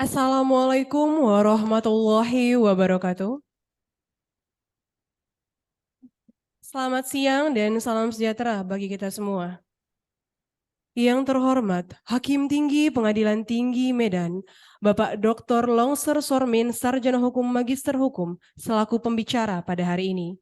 Assalamualaikum warahmatullahi wabarakatuh. Selamat siang dan salam sejahtera bagi kita semua. Yang terhormat Hakim Tinggi Pengadilan Tinggi Medan, Bapak Dr. Longser Sormin, Sarjana Hukum Magister Hukum, selaku pembicara pada hari ini.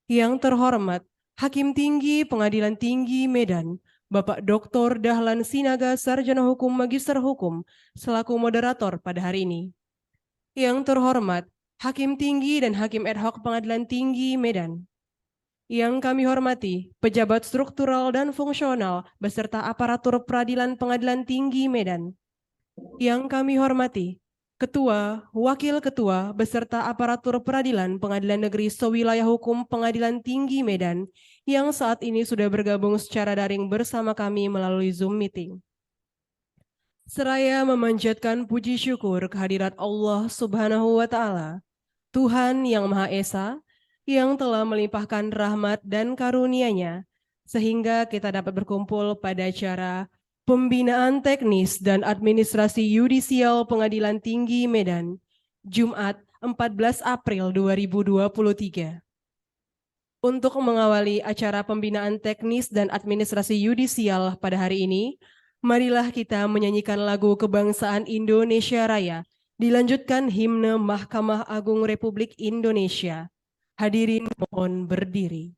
Yang terhormat Hakim Tinggi Pengadilan Tinggi Medan, Bapak Dr. Dahlan Sinaga, Sarjana Hukum Magister Hukum, selaku moderator pada hari ini. Yang terhormat Hakim Tinggi dan Hakim Ad Hoc Pengadilan Tinggi Medan. Yang kami hormati pejabat struktural dan fungsional beserta aparatur peradilan Pengadilan Tinggi Medan. Yang kami hormati Ketua, Wakil Ketua beserta aparatur peradilan Pengadilan Negeri Sewilayah Hukum Pengadilan Tinggi Medan yang saat ini sudah bergabung secara daring bersama kami melalui Zoom meeting. Seraya memanjatkan puji syukur kehadirat Allah Subhanahu wa Ta'ala, Tuhan yang Maha Esa, yang telah melimpahkan rahmat dan karunia-Nya, sehingga kita dapat berkumpul pada acara Pembinaan Teknis dan Administrasi Yudisial Pengadilan Tinggi Medan, Jumat 14 April 2023. Untuk mengawali acara Pembinaan Teknis dan Administrasi Yudisial pada hari ini, marilah kita menyanyikan lagu Kebangsaan Indonesia Raya, dilanjutkan himne Mahkamah Agung Republik Indonesia. Hadirin mohon berdiri.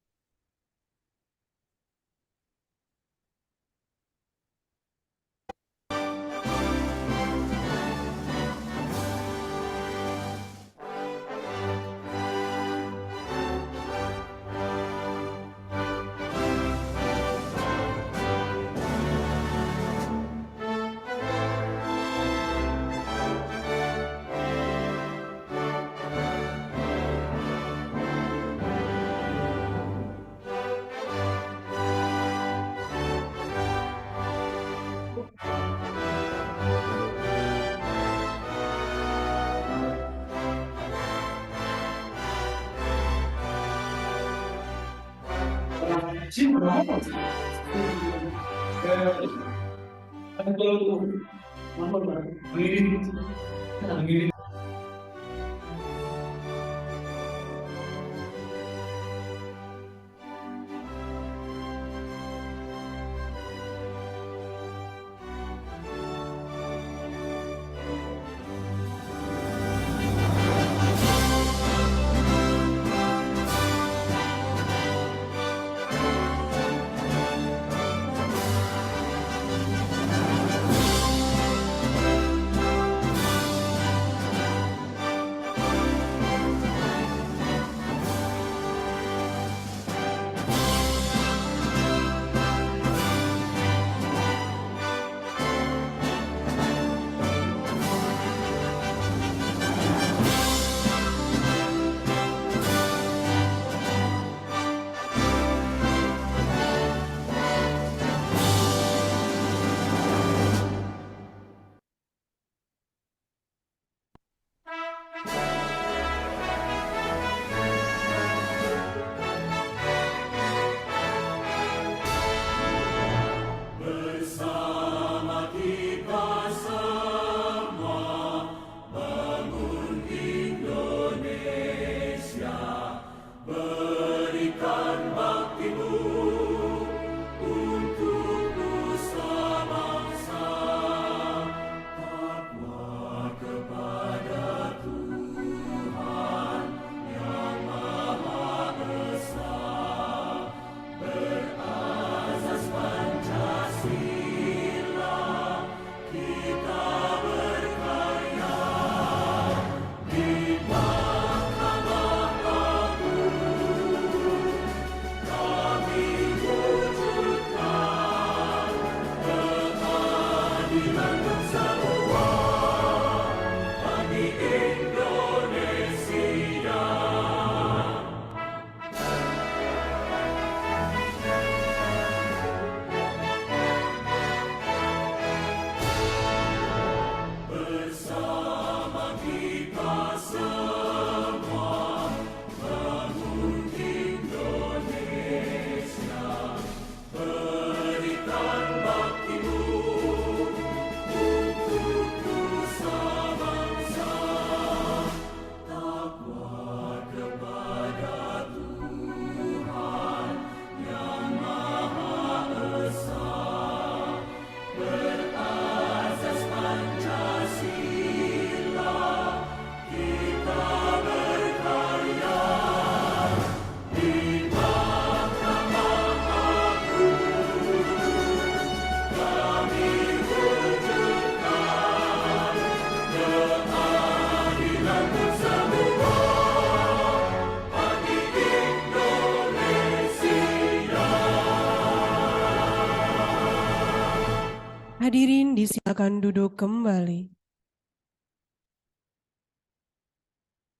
Hadirin disilakan duduk kembali.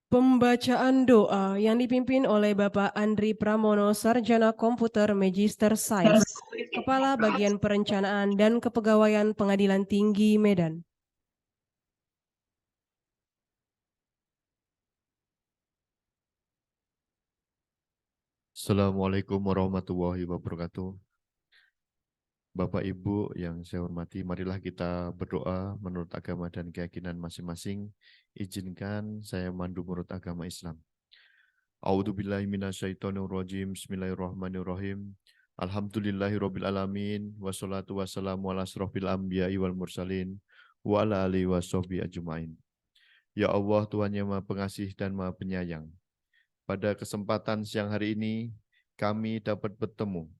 Pembacaan doa yang dipimpin oleh Bapak Andri Pramono, Sarjana Komputer Magister Sains, Kepala Bagian Perencanaan dan Kepegawaian Pengadilan Tinggi Medan. Assalamualaikum warahmatullahi wabarakatuh. Bapak Ibu yang saya hormati, marilah kita berdoa menurut agama dan keyakinan masing-masing. Izinkan saya mandu menurut agama Islam. A'udzubillahi minasyaitonirrajim. Bismillahirrahmanirrahim. Alhamdulillahirabbil alamin wassalatu wassalamu ala asrofil anbiya'i wal mursalin wa ala alihi washabbihi ajmain. Ya Allah, Tuhan yang Maha Pengasih dan Maha Penyayang. Pada kesempatan siang hari ini kami dapat bertemu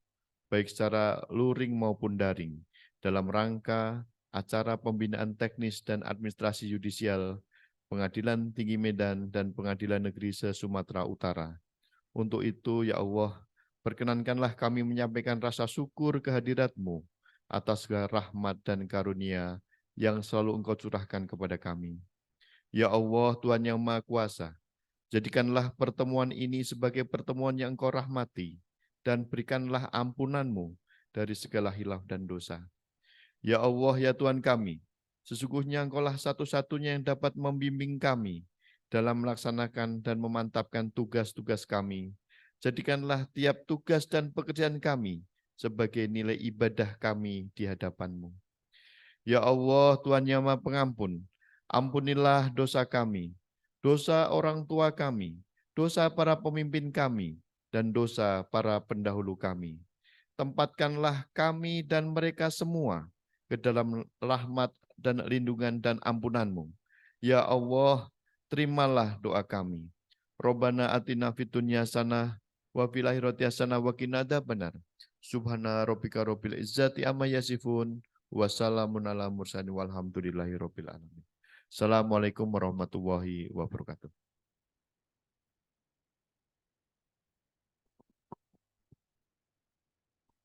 baik secara luring maupun daring, dalam rangka acara pembinaan teknis dan administrasi yudisial Pengadilan Tinggi Medan dan Pengadilan Negeri se-Sumatera Utara. Untuk itu, ya Allah, perkenankanlah kami menyampaikan rasa syukur kehadirat-Mu atas segala rahmat dan karunia yang selalu Engkau curahkan kepada kami. Ya Allah, Tuhan yang Maha Kuasa, jadikanlah pertemuan ini sebagai pertemuan yang Engkau rahmati, dan berikanlah ampunan-Mu dari segala hilaf dan dosa. Ya Allah, ya Tuhan kami, sesungguhnya Engkaulah satu-satunya yang dapat membimbing kami dalam melaksanakan dan memantapkan tugas-tugas kami. Jadikanlah tiap tugas dan pekerjaan kami sebagai nilai ibadah kami di hadapan-Mu. Ya Allah, Tuhan yang Maha Pengampun, ampunilah dosa kami, dosa orang tua kami, dosa para pemimpin kami, dan dosa para pendahulu kami. Tempatkanlah kami dan mereka semua ke dalam rahmat dan lindungan dan ampunan-Mu. Ya Allah, terimalah doa kami. Robbana atina fid dunya hasanah wa fil akhirati hasanah wa qina adzabannar. Subhana rabbika rabbil izzati amma yasifun. Wassalamun ala mursalin walhamdulillahi rabbil alamin. Assalamualaikum warahmatullahi wabarakatuh.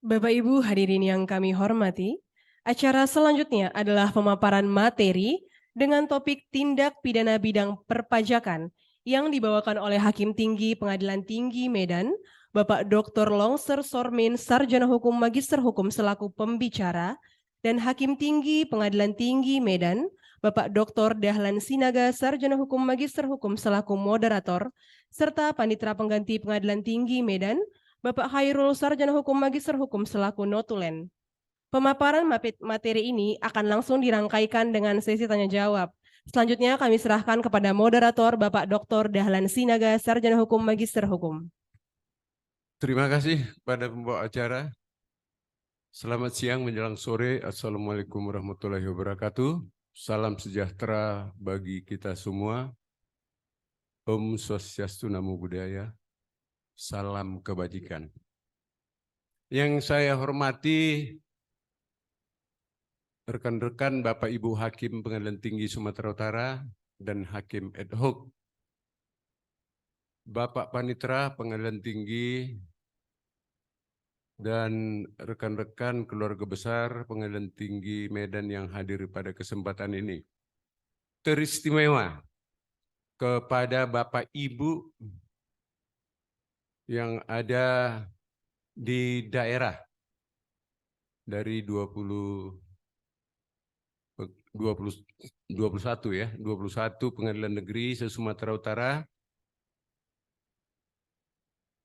Bapak Ibu hadirin yang kami hormati, acara selanjutnya adalah pemaparan materi dengan topik tindak pidana bidang perpajakan yang dibawakan oleh Hakim Tinggi Pengadilan Tinggi Medan, Bapak Dr. Longser Sormin, Sarjana Hukum Magister Hukum selaku pembicara, dan Hakim Tinggi Pengadilan Tinggi Medan, Bapak Dr. Dahlan Sinaga, Sarjana Hukum Magister Hukum selaku moderator, serta Panitera Pengganti Pengadilan Tinggi Medan, Bapak Khairul, Sarjana Hukum Magister Hukum selaku notulen. Pemaparan materi ini akan langsung dirangkaikan dengan sesi tanya jawab. Selanjutnya kami serahkan kepada moderator Bapak Dr. Dahlan Sinaga, Sarjana Hukum Magister Hukum. Terima kasih kepada pembawa acara. Selamat siang menjelang sore. Assalamualaikum warahmatullahi wabarakatuh. Salam sejahtera bagi kita semua. Om Swastiastu, Namo Buddhaya. Salam kebajikan. Yang saya hormati rekan-rekan Bapak Ibu Hakim Pengadilan Tinggi Sumatera Utara dan Hakim ad hoc, Bapak Panitera Pengadilan Tinggi, dan rekan-rekan keluarga besar Pengadilan Tinggi Medan yang hadir pada kesempatan ini. Teristimewa kepada Bapak Ibu yang ada di daerah dari 21 Pengadilan Negeri se-Sumatera Utara.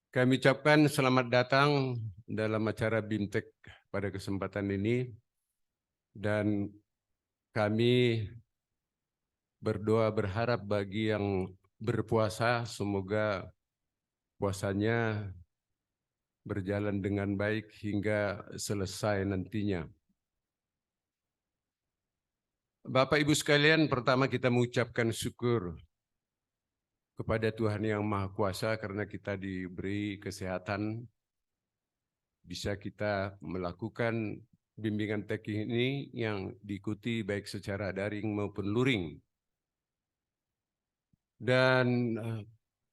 Kami ucapkan selamat datang dalam acara BIMTEK pada kesempatan ini, dan kami berdoa berharap bagi yang berpuasa semoga puasanya berjalan dengan baik hingga selesai nantinya. Bapak Ibu sekalian, pertama kita mengucapkan syukur kepada Tuhan Yang Maha Kuasa karena kita diberi kesehatan, bisa kita melakukan bimbingan teknik ini yang diikuti baik secara daring maupun luring. Dan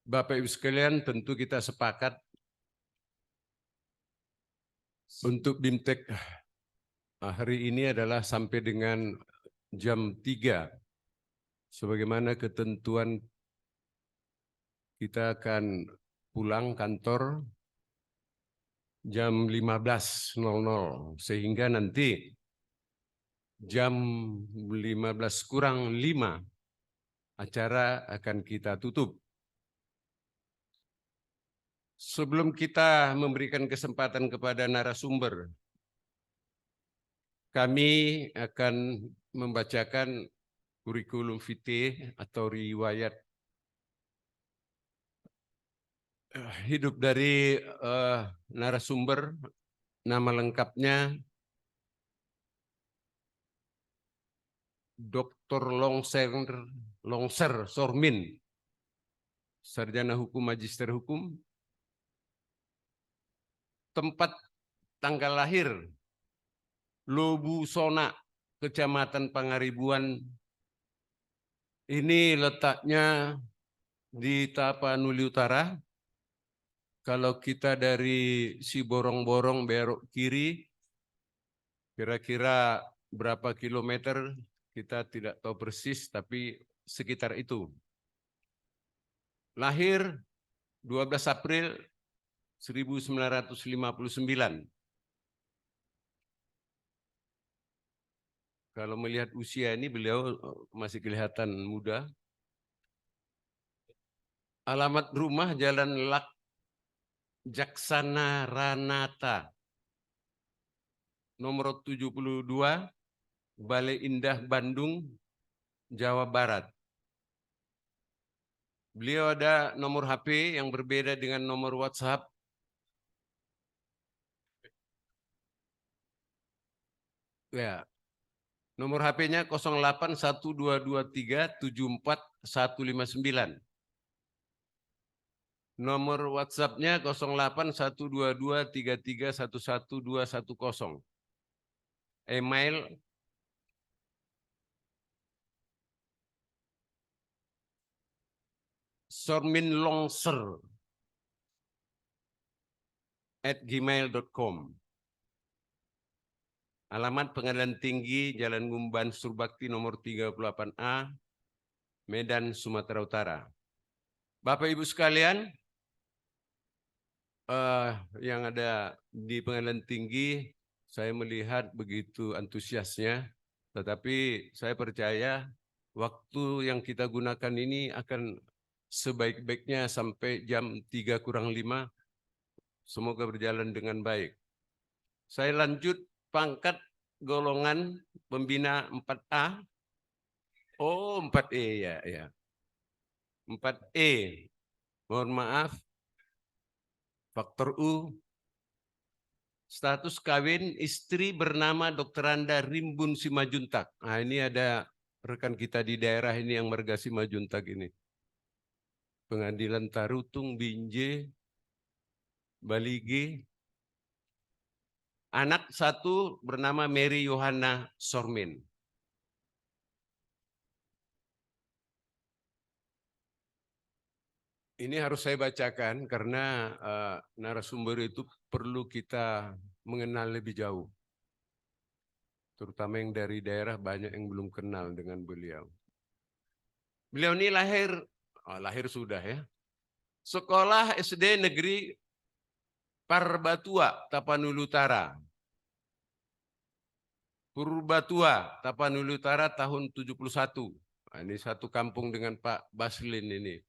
Bapak Ibu sekalian, tentu kita sepakat untuk BIMTEK hari ini adalah sampai dengan jam 3. Sebagaimana ketentuan kita akan pulang kantor jam 15.00 sehingga nanti jam 15 kurang 5 acara akan kita tutup. Sebelum kita memberikan kesempatan kepada narasumber, kami akan membacakan kurikulum vitae atau riwayat hidup dari narasumber. Nama lengkapnya Dr. Longser Sormin, sarjana hukum, magister hukum. Tempat tanggal lahir Lobusona, Kecamatan Pangaribuan. Ini letaknya di Tapanuli Utara. Kalau kita dari Siborong-Borong belok kiri, kira-kira berapa kilometer kita tidak tahu persis, tapi sekitar itu. Lahir 12 April 1959. Kalau melihat usia ini beliau masih kelihatan muda. Alamat rumah Jalan Lak Jaksana Ranata, nomor 72, Balai Indah, Bandung, Jawa Barat. Beliau ada nomor HP yang berbeda dengan nomor WhatsApp. Ya, nomor HP-nya 081223745159. Nomor WhatsApp-nya 081223311210. Email sorminlongser@gmail.com. Alamat Pengadilan Tinggi Jalan Ngumban Surbakti nomor 38A, Medan, Sumatera Utara. Bapak Ibu sekalian, yang ada di Pengadilan Tinggi, saya melihat begitu antusiasnya, tetapi saya percaya waktu yang kita gunakan ini akan sebaik-baiknya sampai jam 3 kurang 5. Semoga berjalan dengan baik. Saya lanjut pangkat golongan pembina 4A. Oh, 4E ya. 4E. Mohon maaf. Faktor U. Status kawin istri bernama Dr. Anda Rimbun Simajuntak. Nah, ini ada rekan kita di daerah ini yang marga Simajuntak ini. Pengadilan Tarutung, Binjai, Baligi. Anak satu bernama Mary Yohana Sormin. Ini harus saya bacakan karena narasumber itu perlu kita mengenal lebih jauh. Terutama yang dari daerah banyak yang belum kenal dengan beliau. Beliau ini lahir sudah ya. Sekolah SD Negeri Parbatua, Tapanuli Utara. Purbatua, Tapanuli Utara tahun 71. Nah, ini satu kampung dengan Pak Baslin ini.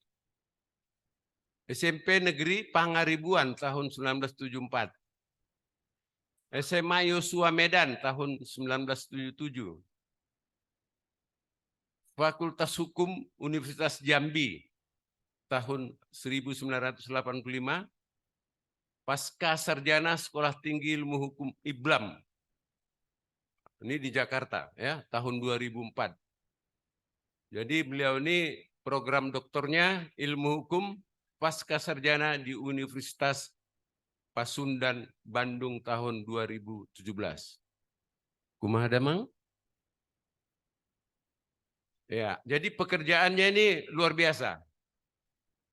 SMP Negeri Pangaribuan tahun 1974. SMA Yosua Medan tahun 1977. Fakultas Hukum Universitas Jambi tahun 1985. Pasca Sarjana Sekolah Tinggi Ilmu Hukum IBLAM. Ini di Jakarta ya, tahun 2004. Jadi beliau ini program doktornya ilmu hukum pasca sarjana di Universitas Pasundan Bandung tahun 2017. Kumaha damang? Ya, jadi pekerjaannya ini luar biasa.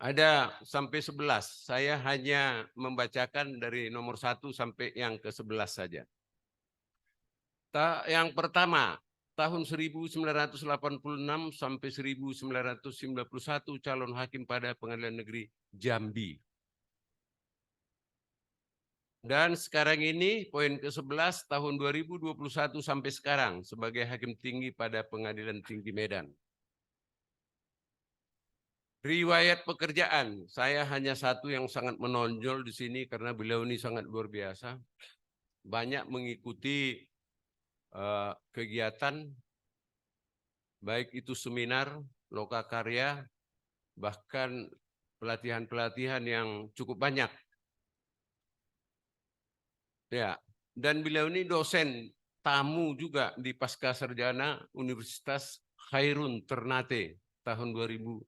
Ada sampai 11. Saya hanya membacakan dari nomor 1 sampai yang ke-11 saja. Yang pertama, tahun 1986 sampai 1991 calon hakim pada Pengadilan Negeri Jambi. Dan sekarang ini poin ke-11 tahun 2021 sampai sekarang sebagai hakim tinggi pada Pengadilan Tinggi Medan. Riwayat pekerjaan, saya hanya satu yang sangat menonjol di sini karena beliau ini sangat luar biasa. Banyak mengikuti kegiatan, baik itu seminar, lokakarya, bahkan pelatihan-pelatihan yang cukup banyak. Ya, dan beliau ini dosen tamu juga di Pascasarjana Universitas Khairun Ternate tahun 2017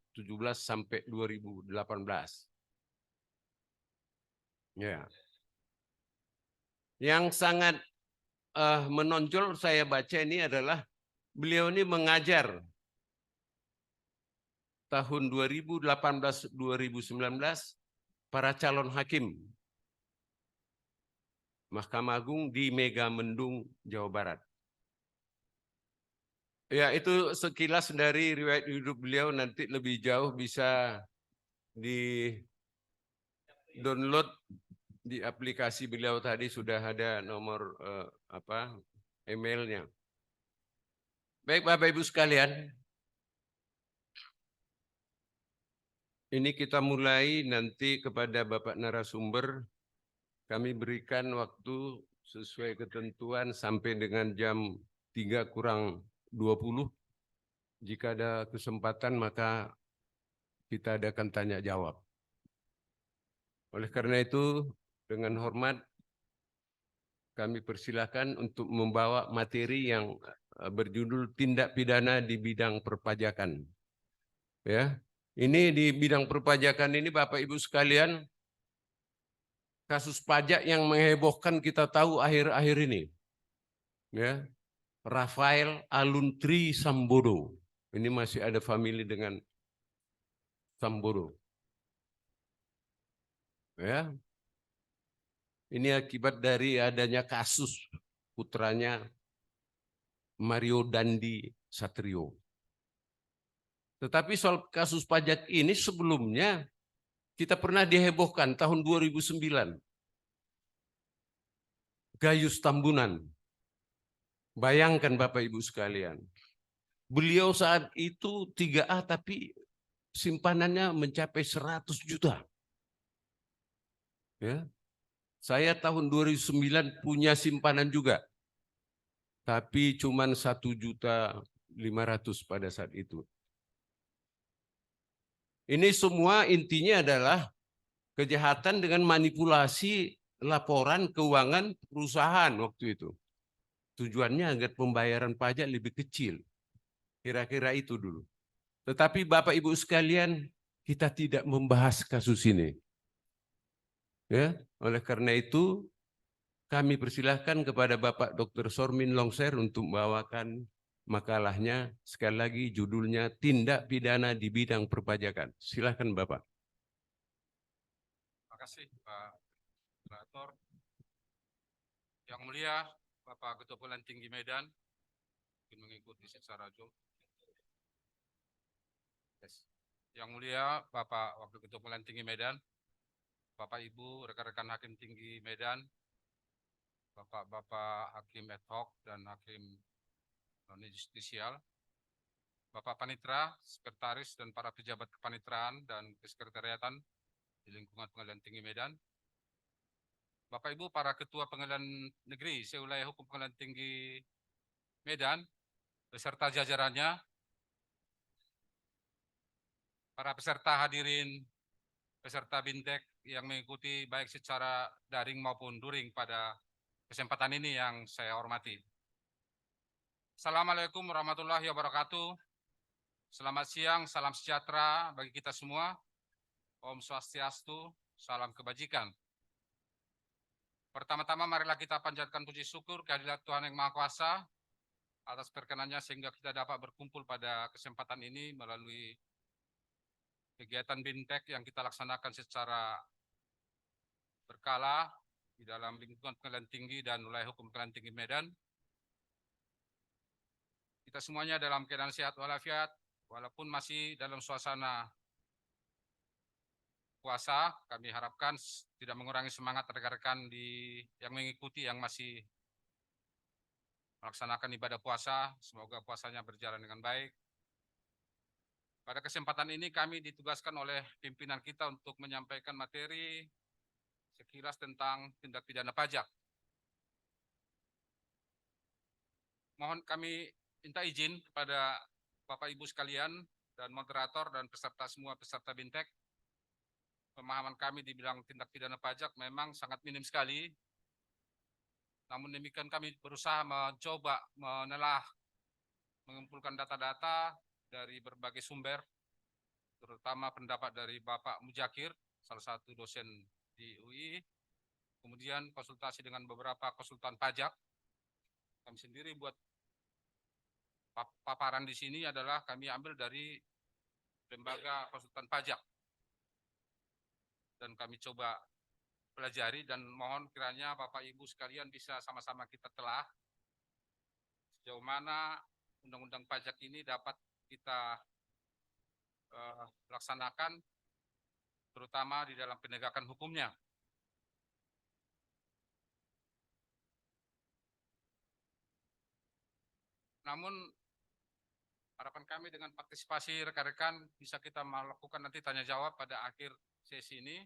sampai 2018. Ya. Yang sangat menonjol saya baca ini adalah beliau ini mengajar tahun 2018-2019 para calon hakim Mahkamah Agung di Megamendung, Jawa Barat. Ya, itu sekilas dari riwayat hidup beliau, nanti lebih jauh bisa di-download di aplikasi beliau tadi sudah ada nomor emailnya. Baik Bapak Ibu sekalian, ini kita mulai nanti kepada Bapak narasumber, kami berikan waktu sesuai ketentuan sampai dengan jam 3:20. Jika ada kesempatan maka kita adakan tanya jawab. Oleh karena itu, dengan hormat kami persilakan untuk membawa materi yang berjudul tindak pidana di bidang perpajakan. Ya, ini di bidang perpajakan ini Bapak Ibu sekalian, kasus pajak yang menghebohkan kita tahu akhir-akhir ini. Ya, Rafael Aluntri Sambodo. Ini masih ada famili dengan Sambodo. Ya. Ini akibat dari adanya kasus putranya Mario Dandi Satrio. Tetapi soal kasus pajak ini sebelumnya kita pernah dihebohkan tahun 2009. Gayus Tambunan. Bayangkan Bapak Ibu sekalian. Beliau saat itu 3A tapi simpanannya mencapai 100 juta. Ya. Saya tahun 2009 punya simpanan juga. Tapi cuma 1.500.000 pada saat itu. Ini semua intinya adalah kejahatan dengan manipulasi laporan keuangan perusahaan waktu itu. Tujuannya agar pembayaran pajak lebih kecil. Kira-kira itu dulu. Tetapi Bapak Ibu sekalian, kita tidak membahas kasus ini. Ya, oleh karena itu kami persilahkan kepada Bapak Dr. Sormin Longser untuk membawakan makalahnya. Sekali lagi judulnya Tindak Pidana di Bidang Perpajakan. Silakan Bapak. Terima kasih Pak Moderator. Yang mulia Bapak Ketua Pengadilan Tinggi Medan, mungkin mengikuti secara Zoom. Yang mulia Bapak Wakil Ketua Pengadilan Tinggi Medan, Bapak Ibu rekan-rekan Hakim Tinggi Medan, Bapak-Bapak Hakim ad hoc dan Hakim non-justisial, Bapak Panitra, Sekretaris dan para pejabat kepanitraan dan kesekretariatan di lingkungan Pengadilan Tinggi Medan, Bapak Ibu para Ketua Pengadilan Negeri se-Wilayah Hukum Pengadilan Tinggi Medan beserta jajarannya, para peserta hadirin, peserta Bintek yang mengikuti baik secara daring maupun luring pada kesempatan ini yang saya hormati. Assalamualaikum warahmatullahi wabarakatuh. Selamat siang, salam sejahtera bagi kita semua. Om Swastiastu, salam kebajikan. Pertama-tama marilah kita panjatkan puji syukur kehadirat Tuhan Yang Maha Kuasa atas perkenannya sehingga kita dapat berkumpul pada kesempatan ini melalui kegiatan BIMTEK yang kita laksanakan secara berkala di dalam lingkungan pengadilan tinggi dan wilayah hukum pengadilan tinggi Medan. Kita semuanya dalam keadaan sehat walafiat, walaupun masih dalam suasana puasa, kami harapkan tidak mengurangi semangat rekan-rekan yang mengikuti, yang masih melaksanakan ibadah puasa. Semoga puasanya berjalan dengan baik. Pada kesempatan ini kami ditugaskan oleh pimpinan kita untuk menyampaikan materi sekilas tentang tindak pidana pajak. Mohon kami minta izin kepada Bapak Ibu sekalian dan moderator dan peserta semua peserta BIMTEK. Pemahaman kami di bidang tindak pidana pajak memang sangat minim sekali. Namun demikian kami berusaha mencoba menelah, mengumpulkan data-data dari berbagai sumber, terutama pendapat dari Bapak Mujakir, salah satu dosen di UI, kemudian konsultasi dengan beberapa konsultan pajak. Kami sendiri buat paparan di sini adalah kami ambil dari lembaga konsultan pajak. Dan kami coba pelajari dan mohon kiranya Bapak Ibu sekalian bisa sama-sama kita telah sejauh mana undang-undang pajak ini dapat kita laksanakan, terutama di dalam penegakan hukumnya. Namun harapan kami dengan partisipasi rekan-rekan bisa kita melakukan nanti tanya jawab pada akhir sesi ini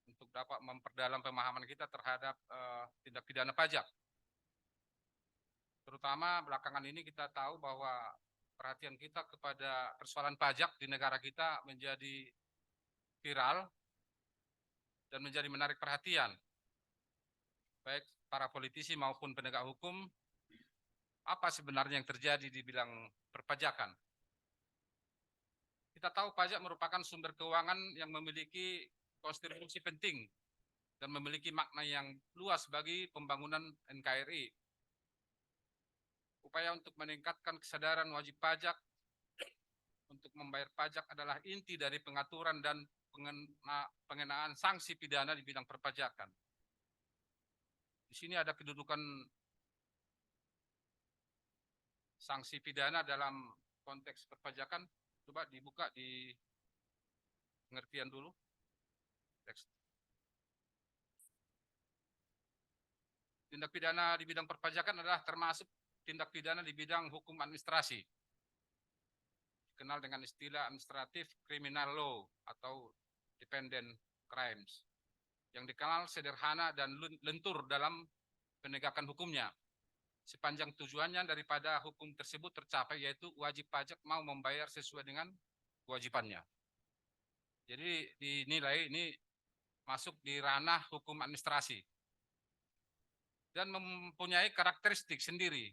untuk dapat memperdalam pemahaman kita terhadap tindak pidana pajak. Terutama belakangan ini kita tahu bahwa perhatian kita kepada persoalan pajak di negara kita menjadi viral dan menjadi menarik perhatian, baik para politisi maupun penegak hukum. Apa sebenarnya yang terjadi di bidang perpajakan? Kita tahu pajak merupakan sumber keuangan yang memiliki kontribusi penting dan memiliki makna yang luas bagi pembangunan NKRI. Upaya untuk meningkatkan kesadaran wajib pajak untuk membayar pajak adalah inti dari pengaturan dan pengenaan sanksi pidana di bidang perpajakan. Di sini ada kedudukan sanksi pidana dalam konteks perpajakan. Coba dibuka di pengertian dulu. Teks. Tindak pidana di bidang perpajakan adalah termasuk tindak pidana di bidang hukum administrasi, dikenal dengan istilah administratif criminal law atau dependent crimes, yang dikenal sederhana dan lentur dalam penegakan hukumnya, sepanjang tujuannya daripada hukum tersebut tercapai, yaitu wajib pajak mau membayar sesuai dengan kewajibannya. Jadi dinilai ini masuk di ranah hukum administrasi dan mempunyai karakteristik sendiri.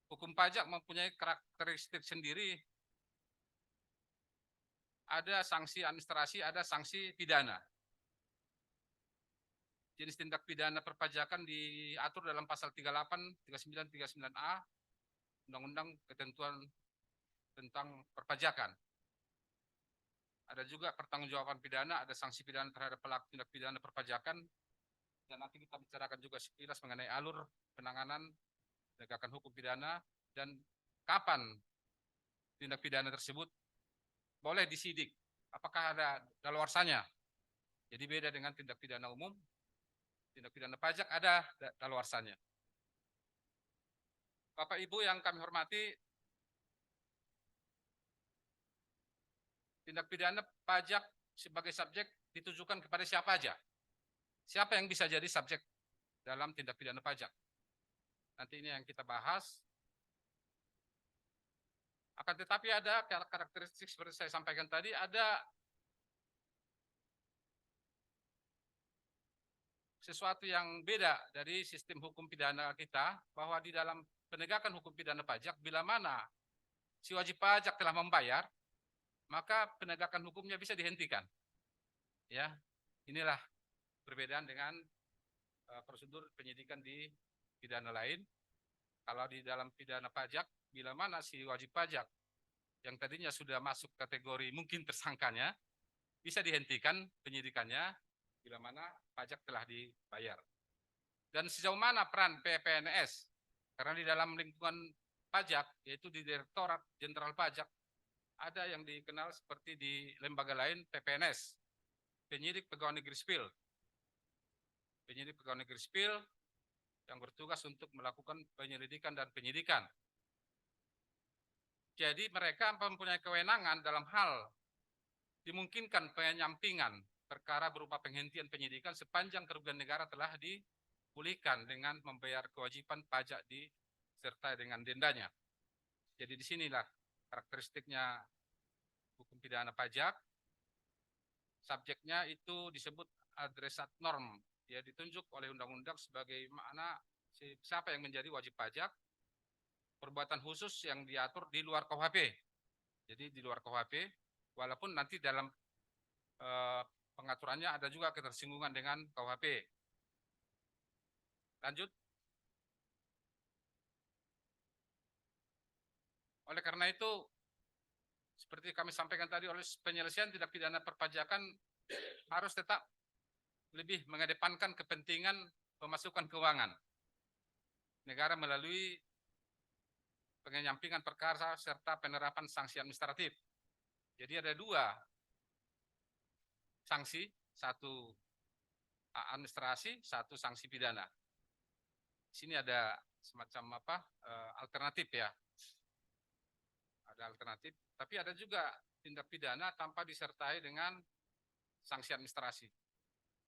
Hukum pajak mempunyai karakteristik sendiri. Ada sanksi administrasi, ada sanksi pidana. Jenis tindak pidana perpajakan diatur dalam pasal 38, 39, 39A Undang-Undang Ketentuan tentang Perpajakan. Ada juga pertanggungjawaban pidana, ada sanksi pidana terhadap pelaku tindak pidana perpajakan, dan nanti kita bicarakan juga sekilas mengenai alur penanganan penegakan hukum pidana dan kapan tindak pidana tersebut boleh disidik, apakah ada daluarsanya. Jadi beda dengan tindak pidana umum, tindak pidana pajak ada daluarsanya. Bapak Ibu yang kami hormati, tindak pidana pajak sebagai subjek ditujukan kepada siapa aja? Siapa yang bisa jadi subjek dalam tindak pidana pajak? Nanti ini yang kita bahas. Akan tetapi ada karakteristik seperti saya sampaikan tadi, ada sesuatu yang beda dari sistem hukum pidana kita, bahwa di dalam penegakan hukum pidana pajak, bila mana si wajib pajak telah membayar, maka penegakan hukumnya bisa dihentikan. Ya, inilah perbedaan dengan prosedur penyidikan di pidana lain. Kalau di dalam pidana pajak, bila mana si wajib pajak yang tadinya sudah masuk kategori mungkin tersangkanya, bisa dihentikan penyidikannya bila mana pajak telah dibayar. Dan sejauh mana peran PPNS? Karena di dalam lingkungan pajak, yaitu di Direktorat Jenderal Pajak, ada yang dikenal seperti di lembaga lain PPNS, penyidik pegawai negeri sipil. Penyidik pegawai negeri sipil yang bertugas untuk melakukan penyelidikan dan penyidikan. Jadi mereka mempunyai kewenangan dalam hal dimungkinkan penyampingan perkara berupa penghentian penyidikan sepanjang kerugian negara telah dipulihkan dengan membayar kewajiban pajak disertai dengan dendanya. Jadi di sinilah karakteristiknya hukum pidana pajak. Subjeknya itu disebut adresat norm. Dia ditunjuk oleh undang-undang sebagai mana siapa yang menjadi wajib pajak, perbuatan khusus yang diatur di luar KUHP. Jadi di luar KUHP, walaupun nanti dalam pengaturannya ada juga ketersinggungan dengan KUHP. Lanjut. Oleh karena itu, seperti kami sampaikan tadi, oleh penyelesaian tindak pidana perpajakan harus tetap lebih mengedepankan kepentingan pemasukan keuangan negara melalui penyampingan perkara serta penerapan sanksi administratif. Jadi ada dua sanksi, satu administrasi, satu sanksi pidana. Di sini ada semacam alternatif ya. Ada alternatif, tapi ada juga tindak pidana tanpa disertai dengan sanksi administrasi.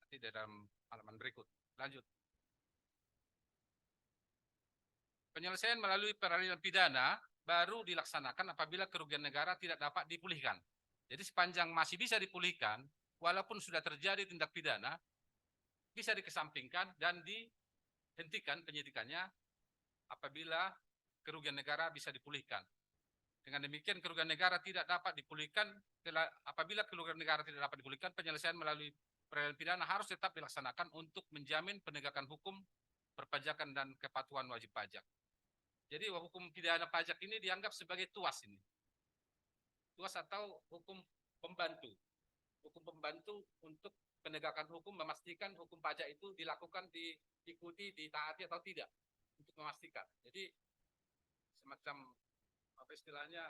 Nanti dalam halaman berikut. Lanjut. Penyelesaian melalui peradilan pidana baru dilaksanakan apabila kerugian negara tidak dapat dipulihkan. Jadi sepanjang masih bisa dipulihkan, walaupun sudah terjadi tindak pidana, bisa dikesampingkan dan dihentikan penyidikannya apabila kerugian negara bisa dipulihkan. Dengan demikian kerugian negara tidak dapat dipulihkan, apabila kerugian negara tidak dapat dipulihkan, penyelesaian melalui peradilan pidana harus tetap dilaksanakan untuk menjamin penegakan hukum perpajakan dan kepatuhan wajib pajak. Jadi hukum pidana pajak ini dianggap sebagai tuas ini. Tuas atau hukum pembantu. Hukum pembantu untuk penegakan hukum, memastikan hukum pajak itu dilakukan, diikuti, ditaati atau tidak. Untuk memastikan. Jadi semacam apa istilahnya,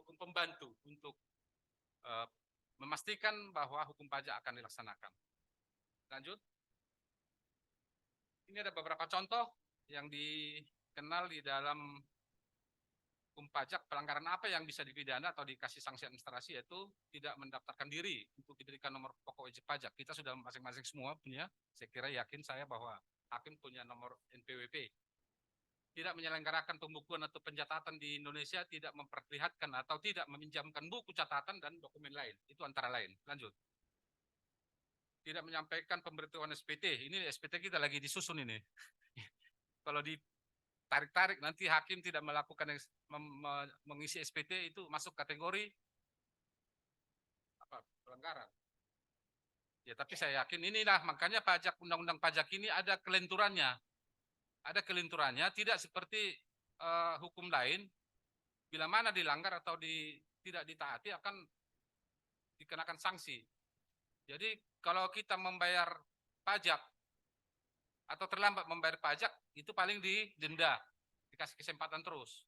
hukum pembantu untuk memastikan bahwa hukum pajak akan dilaksanakan. Lanjut. Ini ada beberapa contoh yang dikenal di dalam hukum pajak. Pelanggaran apa yang bisa dipidana atau dikasih sanksi administrasi, yaitu tidak mendaftarkan diri untuk diberikan nomor pokok wajib pajak. Kita sudah masing-masing semua punya, saya kira yakin saya bahwa hakim punya nomor NPWP. Tidak menyelenggarakan pembukuan atau pencatatan di Indonesia, tidak memperlihatkan atau tidak meminjamkan buku catatan dan dokumen lain. Itu antara lain. Lanjut. Tidak menyampaikan pemberitahuan SPT. Ini SPT kita lagi disusun ini. Kalau ditarik-tarik nanti hakim tidak melakukan mengisi SPT, itu masuk kategori pelanggaran. Ya, tapi saya yakin inilah makanya pajak, undang-undang pajak ini ada kelenturannya. Ada kelenturannya, tidak seperti hukum lain, bila mana dilanggar atau tidak ditaati akan dikenakan sanksi. Jadi kalau kita membayar pajak atau terlambat membayar pajak, itu paling didenda, dikasih kesempatan terus.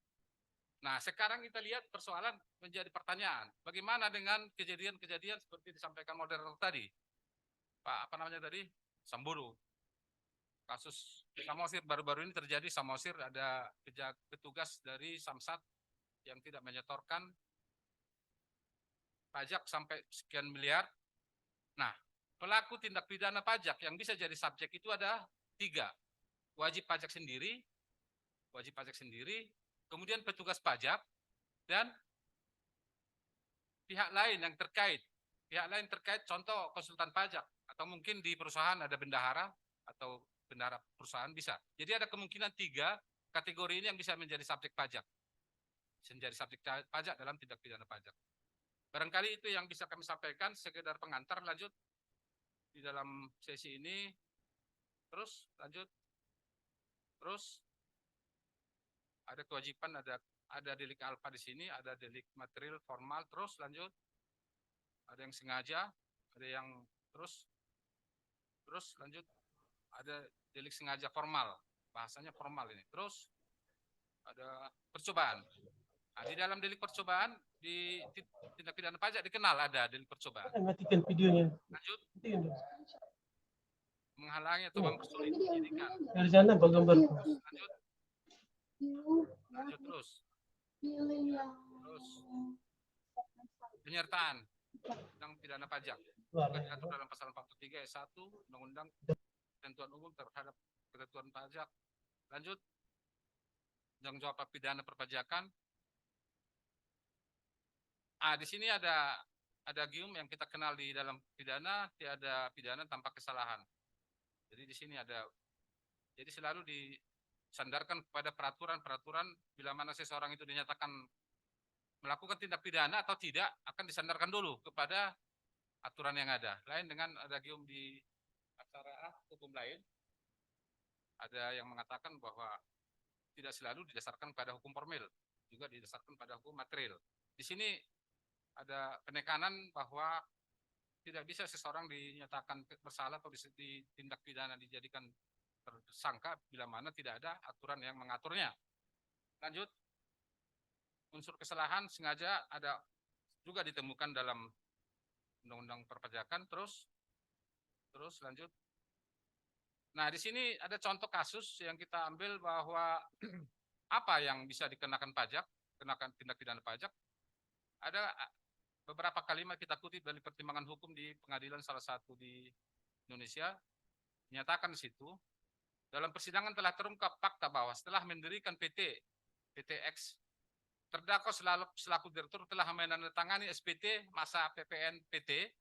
Nah sekarang kita lihat persoalan menjadi pertanyaan, bagaimana dengan kejadian-kejadian seperti disampaikan moderator tadi, Pak Sambodo. Kasus Samosir baru-baru ini terjadi. Samosir ada petugas dari Samsat yang tidak menyetorkan pajak sampai sekian miliar. Nah, pelaku tindak pidana pajak yang bisa jadi subjek itu ada 3. Wajib pajak sendiri, kemudian petugas pajak, dan pihak lain yang terkait. Pihak lain terkait, contoh konsultan pajak, atau mungkin di perusahaan ada bendahara, atau bendahara perusahaan bisa. Jadi ada kemungkinan 3 kategori ini yang bisa menjadi subjek pajak. Bisa menjadi subjek pajak dalam tindak pidana pajak. Barangkali itu yang bisa kami sampaikan, sekedar pengantar. Lanjut. Di dalam sesi ini Terus lanjut. Terus ada kewajiban, ada delik alfa di sini, ada delik material formal. Terus lanjut. Ada yang sengaja, ada yang terus lanjut. Ada delik sengaja formal, bahasanya formal ini. Terus ada percobaan. Nah, di dalam delik percobaan di tindak pidana pajak dikenal ada delik percobaan. Matikan videonya. Lanjut. Matikan dulu. Menghalangi atau mempersulit penyidikan. Dari sana Pak gambar. Lanjut. Lanjut terus. Terus penyertaan tentang pidana pajak. Juga diatur dalam pasal 43 ayat 1 Undang-Undang Ketentuan Umum terhadap ketentuan pajak. Lanjut. Tanggung jawab pidana perpajakan. Di sini ada gium yang kita kenal di dalam pidana, tiada pidana tanpa kesalahan. Jadi di sini jadi selalu disandarkan kepada peraturan-peraturan bila mana seseorang itu dinyatakan melakukan tindak pidana atau tidak, akan disandarkan dulu kepada aturan yang ada. Lain dengan ada gium di acara hukum lain, ada yang mengatakan bahwa tidak selalu didasarkan pada hukum formil, juga didasarkan pada hukum material. Di sini ada penekanan bahwa tidak bisa seseorang dinyatakan bersalah atau ditindak pidana dijadikan tersangka bila mana tidak ada aturan yang mengaturnya. Lanjut. Unsur kesalahan sengaja ada juga ditemukan dalam Undang-Undang Perpajakan. Terus lanjut. Nah, di sini ada contoh kasus yang kita ambil bahwa apa yang bisa dikenakan pajak, kenakan tindak pidana pajak. Ada beberapa kalimat kita kutip dari pertimbangan hukum di pengadilan salah satu di Indonesia, menyatakan di situ, dalam persidangan telah terungkap fakta bahwa setelah mendirikan PTX, terdakwa selaku direktur telah menandatangani SPT masa PPN PT,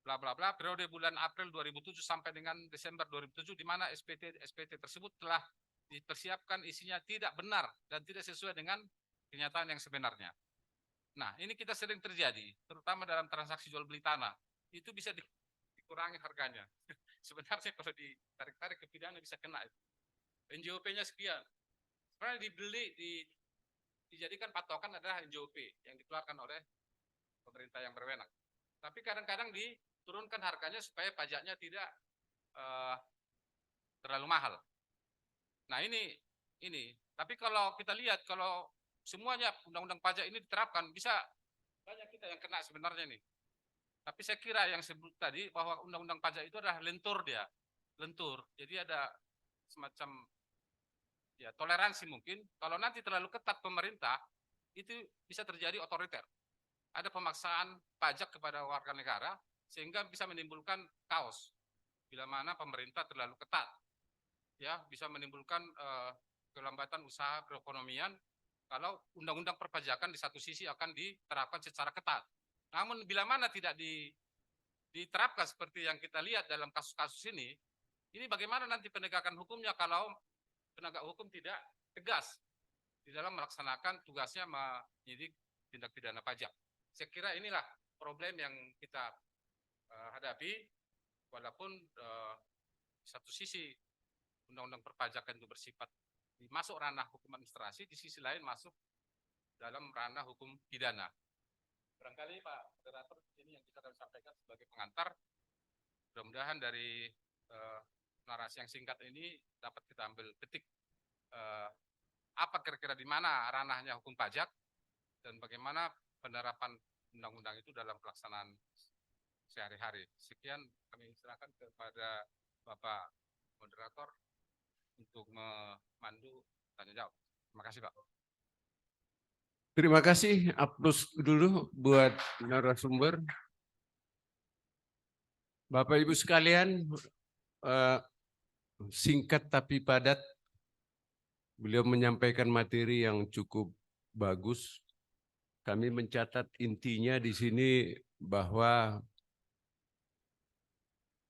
bla bla bla, periode bulan April 2007 sampai dengan Desember 2007, di mana SPT tersebut telah dipersiapkan isinya tidak benar dan tidak sesuai dengan kenyataan yang sebenarnya. Nah, ini kita sering terjadi, terutama dalam transaksi jual beli tanah. Itu bisa dikurangi harganya. Sebenarnya kalau ditarik-tarik ke pidana bisa kena. NJOP-nya sekian. Sebenarnya dijadikan patokan adalah NJOP yang dikeluarkan oleh pemerintah yang berwenang. Tapi kadang-kadang diturunkan harganya supaya pajaknya tidak terlalu mahal. Nah, ini. Tapi kalau kita lihat, kalau semuanya undang-undang pajak ini diterapkan, bisa banyak kita yang kena sebenarnya nih. Tapi saya kira yang sebut tadi bahwa undang-undang pajak itu adalah lentur dia. Lentur. Jadi ada semacam ya toleransi mungkin. Kalau nanti terlalu ketat pemerintah, itu bisa terjadi otoriter. Ada pemaksaan pajak kepada warga negara sehingga bisa menimbulkan kaos. Bila mana pemerintah terlalu ketat. Ya, bisa menimbulkan kelambatan usaha perekonomian. Kalau undang-undang perpajakan di satu sisi akan diterapkan secara ketat. Namun bila mana tidak diterapkan seperti yang kita lihat dalam kasus-kasus ini bagaimana nanti penegakan hukumnya kalau penegak hukum tidak tegas di dalam melaksanakan tugasnya menyidik tindak pidana pajak. Saya kira inilah problem yang kita hadapi, walaupun di satu sisi undang-undang perpajakan itu bersifat masuk ranah hukum administrasi, di sisi lain masuk dalam ranah hukum pidana. Barangkali Pak Moderator, ini yang kita akan sampaikan sebagai pengantar. Mudah-mudahan dari narasi yang singkat ini dapat kita ambil petik apa kira-kira di mana ranahnya hukum pajak dan bagaimana penerapan undang-undang itu dalam pelaksanaan sehari-hari. Sekian, kami serahkan kepada Bapak Moderator untuk memandu tanya jawab. Terima kasih, Pak. Terima kasih. Aplaus dulu buat narasumber. Bapak Ibu sekalian, singkat tapi padat. Beliau menyampaikan materi yang cukup bagus. Kami mencatat intinya di sini bahwa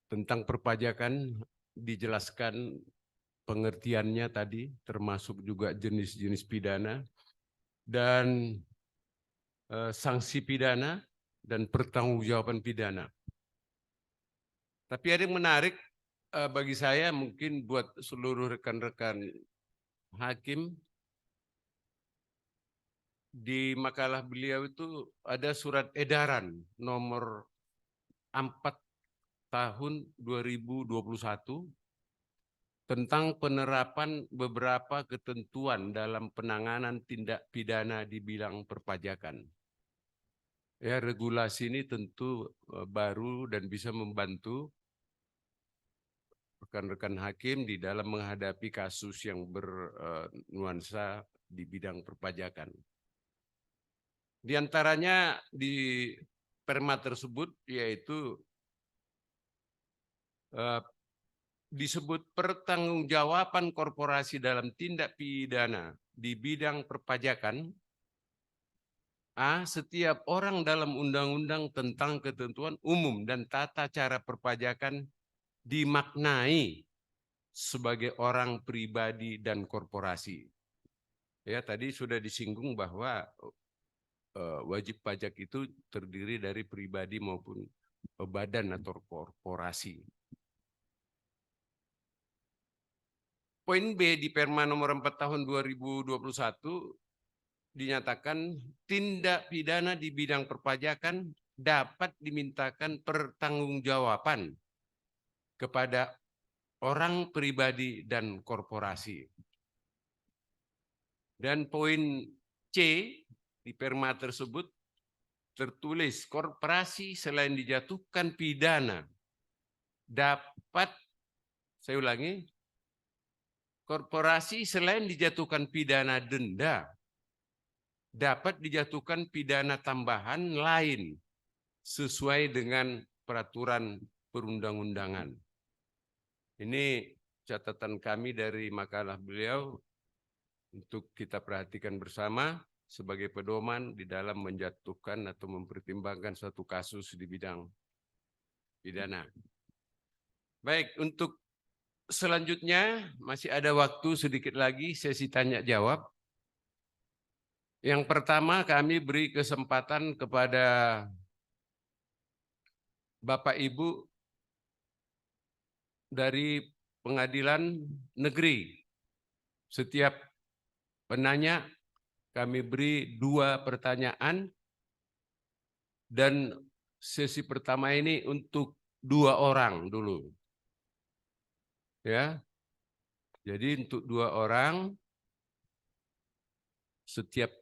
tentang perpajakan dijelaskan pengertiannya tadi, termasuk juga jenis-jenis pidana dan sanksi pidana dan pertanggungjawaban pidana. Tapi ada yang menarik, bagi saya mungkin buat seluruh rekan-rekan hakim, di makalah beliau itu ada surat edaran nomor 4 tahun 2021 tentang penerapan beberapa ketentuan dalam penanganan tindak pidana di bidang perpajakan. Ya, regulasi ini tentu baru dan bisa membantu rekan-rekan hakim di dalam menghadapi kasus yang bernuansa di bidang perpajakan. Di antaranya di perma tersebut yaitu disebut pertanggungjawaban korporasi dalam tindak pidana di bidang perpajakan. A. Setiap orang dalam undang-undang tentang ketentuan umum dan tata cara perpajakan dimaknai sebagai orang pribadi dan korporasi. Ya, tadi sudah disinggung bahwa wajib pajak itu terdiri dari pribadi maupun badan atau korporasi. Poin B di Perma nomor 4 tahun 2021 dinyatakan tindak pidana di bidang perpajakan dapat dimintakan pertanggungjawaban kepada orang pribadi dan korporasi. Dan poin C di Perma tersebut tertulis korporasi selain dijatuhkan pidana dapat, saya ulangi, korporasi selain dijatuhkan pidana denda dapat dijatuhkan pidana tambahan lain sesuai dengan peraturan perundang-undangan. Ini catatan kami dari makalah beliau untuk kita perhatikan bersama sebagai pedoman di dalam menjatuhkan atau mempertimbangkan suatu kasus di bidang pidana. Baik, untuk selanjutnya masih ada waktu sedikit lagi sesi tanya jawab. Yang pertama kami beri kesempatan kepada Bapak Ibu dari Pengadilan Negeri. Setiap penanya kami beri 2 pertanyaan dan sesi pertama ini untuk 2 orang dulu. Ya. Jadi untuk 2 orang, setiap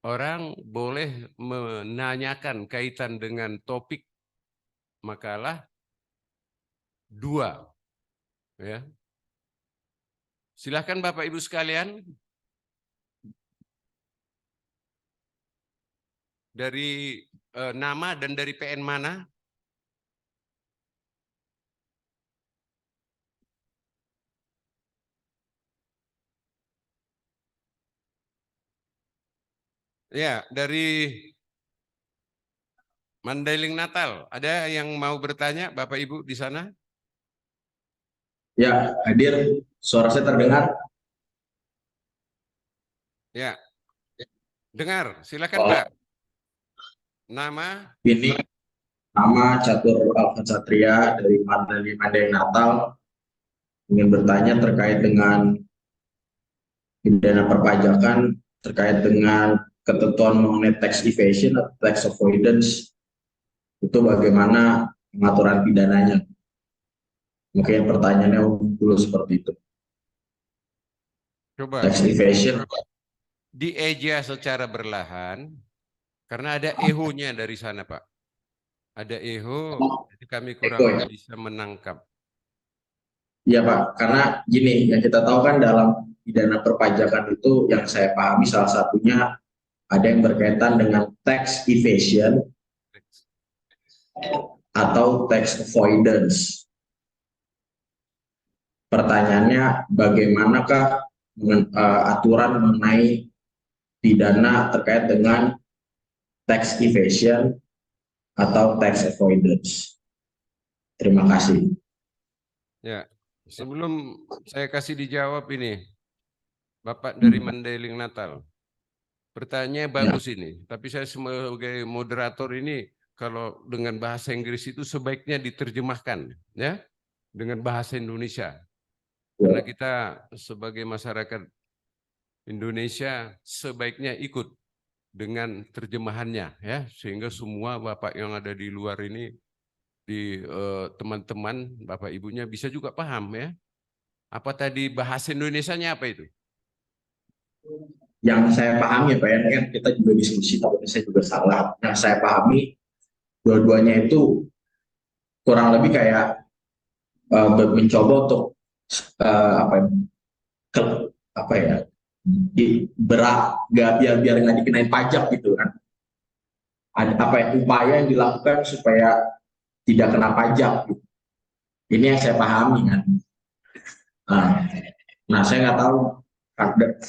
orang boleh menanyakan kaitan dengan topik makalah 2. Ya. Silakan Bapak Ibu sekalian. Dari nama dan dari PN mana? Ya, dari Mandailing Natal. Ada yang mau bertanya Bapak Ibu di sana? Ya, hadir. Suara saya terdengar? Ya. Dengar, silakan Pak. Nama? Ini nama Catur Alvan Satria dari Mandailing Natal. Ingin bertanya terkait dengan pidana perpajakan, terkait dengan ketentuan mengenai tax evasion atau tax avoidance. Itu bagaimana pengaturan pidananya? Mungkin pertanyaannya dulu seperti itu. Coba Tax evasion. dieja secara berlahan, karena ada eho-nya dari sana Pak. Ada eho, jadi kami kurang bisa menangkap. Iya Pak, karena gini, yang kita tahu kan dalam pidana perpajakan itu yang saya pahami salah satunya ada yang berkaitan dengan tax evasion atau tax avoidance. Pertanyaannya, bagaimanakah aturan mengenai pidana terkait dengan tax evasion atau tax avoidance? Terima kasih. Ya, sebelum saya kasih dijawab ini, Bapak dari Mandailing Natal. Pertanyaannya bagus ini, tapi saya sebagai moderator ini kalau dengan bahasa Inggris itu sebaiknya diterjemahkan, ya. dengan bahasa Indonesia. Karena kita sebagai masyarakat Indonesia sebaiknya ikut dengan terjemahannya ya, sehingga semua Bapak yang ada di luar ini, di teman-teman Bapak Ibunya bisa juga paham ya. Apa tadi bahasa Indonesianya apa itu? Yang saya pahami ya Pak, ini kan kita juga diskusi, tapi saya juga salah. Yang saya pahami dua-duanya itu kurang lebih kayak mencoba untuk apa ya, apa ya, biar nggak dikenain pajak gitu kan. Ada apa ya, upaya yang dilakukan supaya tidak kena pajak gitu. Ini yang saya pahami kan. Nah saya nggak tahu,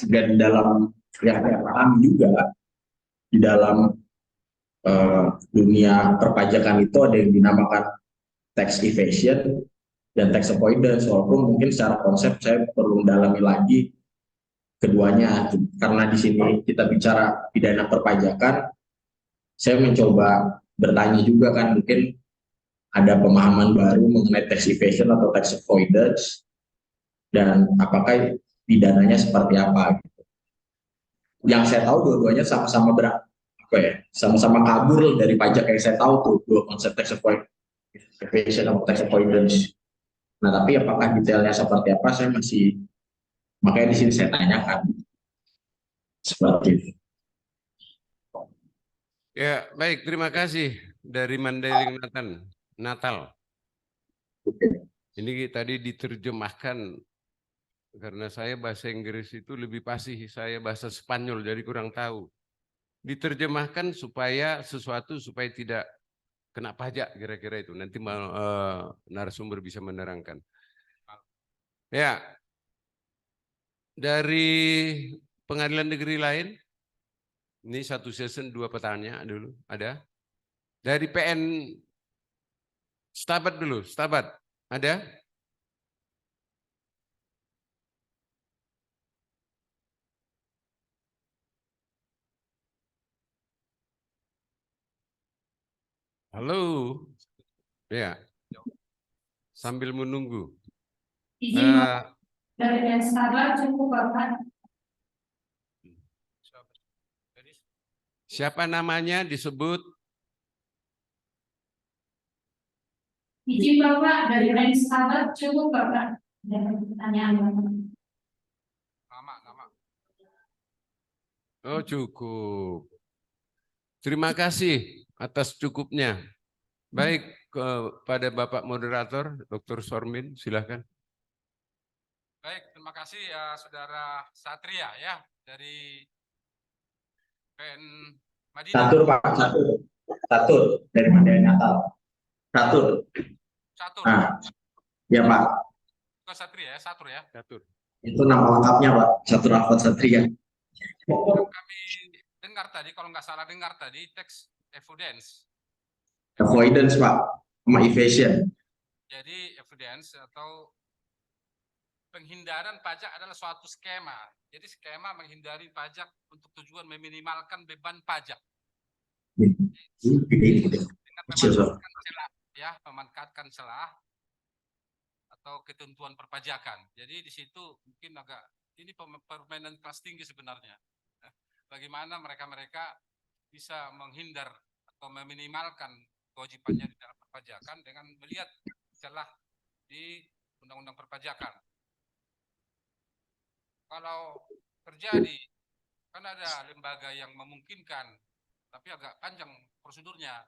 dan dalam yang saya pahami juga di dalam dunia perpajakan itu ada yang dinamakan tax evasion dan tax avoidance, walaupun mungkin secara konsep saya perlu mendalami lagi keduanya, karena di sini kita bicara pidana perpajakan. Saya mencoba bertanya juga kan, mungkin ada pemahaman baru mengenai tax evasion atau tax avoidance dan apakah pidananya seperti apa gitu. Yang saya tahu dua-duanya sama-sama sama-sama kabur dari pajak. Yang saya tahu tuh dua konsep tax evasion atau tax avoidance. Nah, tapi apakah detailnya seperti apa, saya masih, makanya di sini saya tanyakan. Seperti itu. Ya, baik, terima kasih dari Mandailing Natal. Ini tadi diterjemahkan karena saya bahasa Inggris itu lebih fasih, saya bahasa Spanyol jadi kurang tahu. Diterjemahkan supaya tidak kena pajak, kira-kira itu. Nanti narasumber bisa menerangkan. Ya, dari pengadilan negeri lain, ini satu season 2 pertanyaan dulu, ada? Dari PN Stabat dulu, Stabat, ada? Halo, ya, sambil menunggu. Izin dari Stabat cukup Bapak. Siapa namanya disebut? Izin Bapak dari Stabat cukup Bapak. Ada pertanyaan Bapak. Nama. Oh, cukup. Terima kasih atas cukupnya. Baik, kepada Bapak Moderator, Dr. Sormin, silakan. Baik, terima kasih ya Saudara Satria ya dari PN Madinah. Catur Pak, catur dari Mandailing Natal. Catur. Ya Pak. Bukan Satria ya, Satur ya. Catur. Itu nama lengkapnya Pak, Catur Ahmad Satria. Kami dengar tadi, kalau nggak salah dengar tadi, tax avoidance. Avoidance Pak, sama evasion. Jadi evidence atau penghindaran pajak adalah suatu skema. Jadi skema menghindari pajak untuk tujuan meminimalkan beban pajak. Dengan memanfaatkan celah, ya, memanfaatkan celah atau ketentuan perpajakan. Jadi di situ mungkin agak ini permainan kelas tinggi sebenarnya. Bagaimana mereka bisa menghindar atau meminimalkan kewajibannya di dalam perpajakan dengan melihat celah di undang-undang perpajakan. Kalau terjadi, kan ada lembaga yang memungkinkan, tapi agak panjang prosedurnya.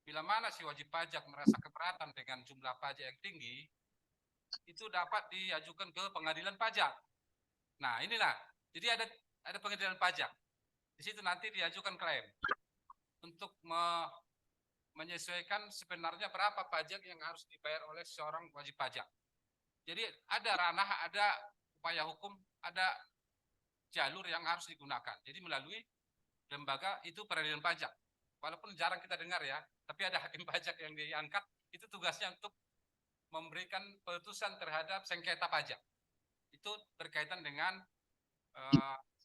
Bila mana si wajib pajak merasa keberatan dengan jumlah pajak yang tinggi, itu dapat diajukan ke pengadilan pajak. Nah, inilah. Jadi ada pengadilan pajak. Di situ nanti diajukan klaim untuk menyesuaikan sebenarnya berapa pajak yang harus dibayar oleh seorang wajib pajak. Jadi ada ranah, ada upaya hukum, ada jalur yang harus digunakan. Jadi melalui lembaga itu peradilan pajak. Walaupun jarang kita dengar ya, tapi ada hakim pajak yang diangkat, itu tugasnya untuk memberikan putusan terhadap sengketa pajak. Itu berkaitan dengan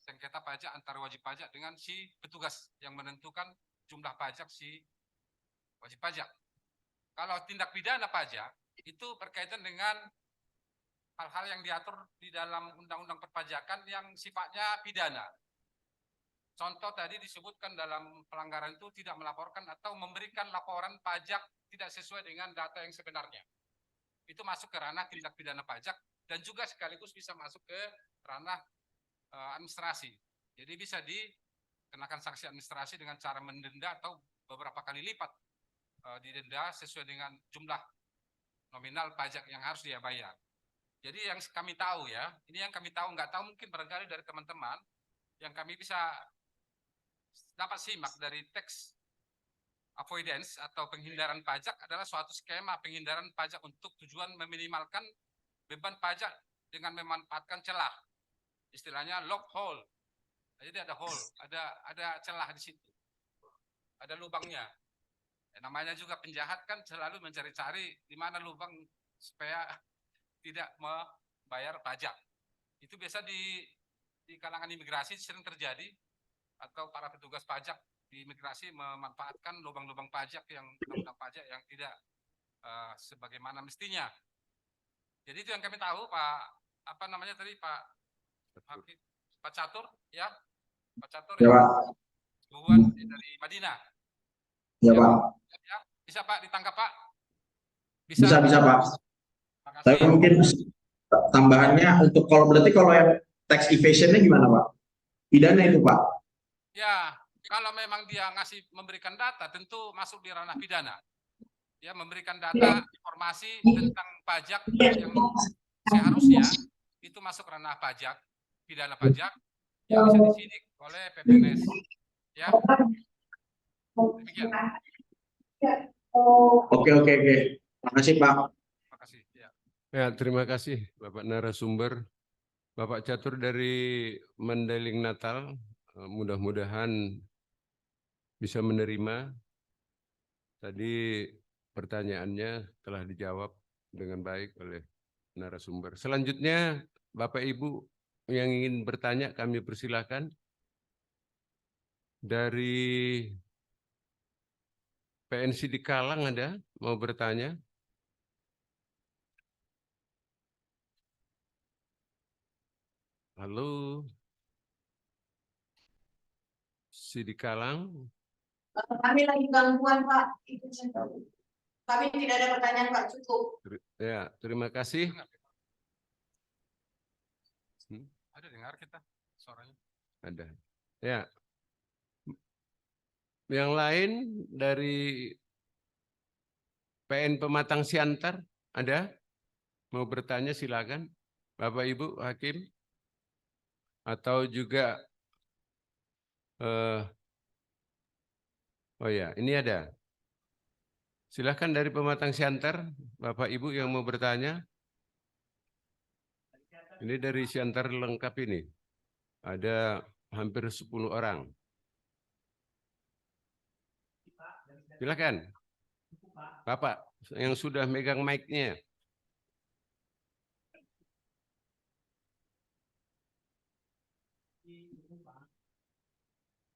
sengketa pajak antara wajib pajak dengan si petugas yang menentukan jumlah pajak si wajib pajak. Kalau tindak pidana pajak, itu berkaitan dengan hal-hal yang diatur di dalam undang-undang perpajakan yang sifatnya pidana. Contoh tadi disebutkan dalam pelanggaran itu tidak melaporkan atau memberikan laporan pajak tidak sesuai dengan data yang sebenarnya. Itu masuk ke ranah tindak pidana pajak dan juga sekaligus bisa masuk ke ranah administrasi. Jadi bisa dikenakan sanksi administrasi dengan cara mendenda atau beberapa kali lipat didenda sesuai dengan jumlah nominal pajak yang harus dia bayar. Jadi yang kami tahu ya, ini yang kami tahu, nggak tahu mungkin barangkali dari teman-teman yang kami bisa dapat simak dari tax avoidance atau penghindaran pajak adalah suatu skema penghindaran pajak untuk tujuan meminimalkan beban pajak dengan memanfaatkan celah. Istilahnya loophole. Jadi ada hole, ada celah di situ. Ada lubangnya. Namanya juga penjahat kan selalu mencari-cari di mana lubang supaya tidak membayar pajak. Itu biasa di kalangan imigrasi sering terjadi, atau para petugas pajak di imigrasi memanfaatkan lubang-lubang pajak yang undang-undang pajak yang tidak sebagaimana mestinya. Jadi itu yang kami tahu, Pak, apa namanya tadi, Pak Catur, ya, Pak Catur Ya, ya, Pak. Buan dari Madinah. Ya, Pak. Ya, bisa Pak ditangkap Pak? Bisa, Pak. Terima kasih. Tapi mungkin tambahannya untuk kalau yang tax evasion-nya gimana, Pak? Pidana itu, Pak. Ya, kalau memang dia memberikan data, tentu masuk di ranah pidana. Ya, memberikan data informasi tentang pajak yang seharusnya itu masuk ranah pajak, pidana pajak yang bisa disidik oleh PPNS. Ya, demikian. Oke. Terima kasih, Pak. Terima kasih. Ya. Ya, terima kasih Bapak narasumber. Bapak Catur dari Mandailing Natal, mudah-mudahan bisa menerima. Tadi pertanyaannya telah dijawab dengan baik oleh narasumber. Selanjutnya, Bapak Ibu yang ingin bertanya kami persilakan. Dari PNC di Kalang ada mau bertanya? Halo, si di Kalang. Kami lagi gangguan Pak. Kami tidak ada pertanyaan Pak, cukup. Ya, terima kasih. Ada dengar kita suaranya? Ada. Ya. Yang lain dari PN Pematang Siantar ada? Mau bertanya silakan. Bapak Ibu Hakim. Atau juga oh ya, ini ada. Silakan dari Pematang Siantar, Bapak Ibu yang mau bertanya. Ini dari Siantar lengkap ini. Ada hampir 10 orang. Silakan. Bapak yang sudah megang mic-nya.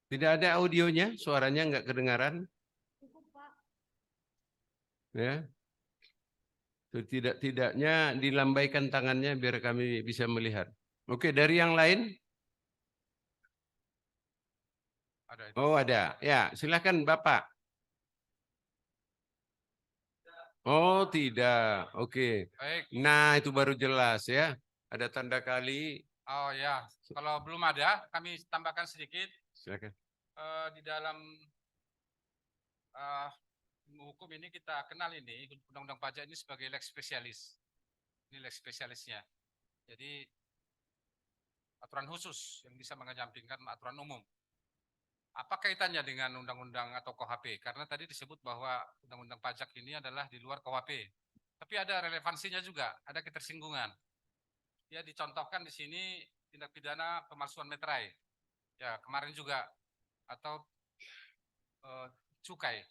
Tidak ada audionya, suaranya enggak kedengaran. Ya. Tidak-tidaknya dilambaikan tangannya biar kami bisa melihat. Oke, dari yang lain? Ada. Oh, ada. Ya, silakan Bapak. Oh, tidak. Oke. Baik. Nah, itu baru jelas ya. Ada tanda kali. Oh ya, kalau belum ada, kami tambahkan sedikit. Silakan. Di dalam hukum ini kita kenal ini undang-undang pajak ini sebagai lex spesialis. Ini lex spesialisnya. Jadi aturan khusus yang bisa mengenyampingkan aturan umum. Apa kaitannya dengan undang-undang atau KUHP? Karena tadi disebut bahwa undang-undang pajak ini adalah di luar KUHP. Tapi ada relevansinya juga, ada ketersinggungan. Ya, dicontohkan di sini tindak pidana pemalsuan meterai. Ya, kemarin juga atau cukai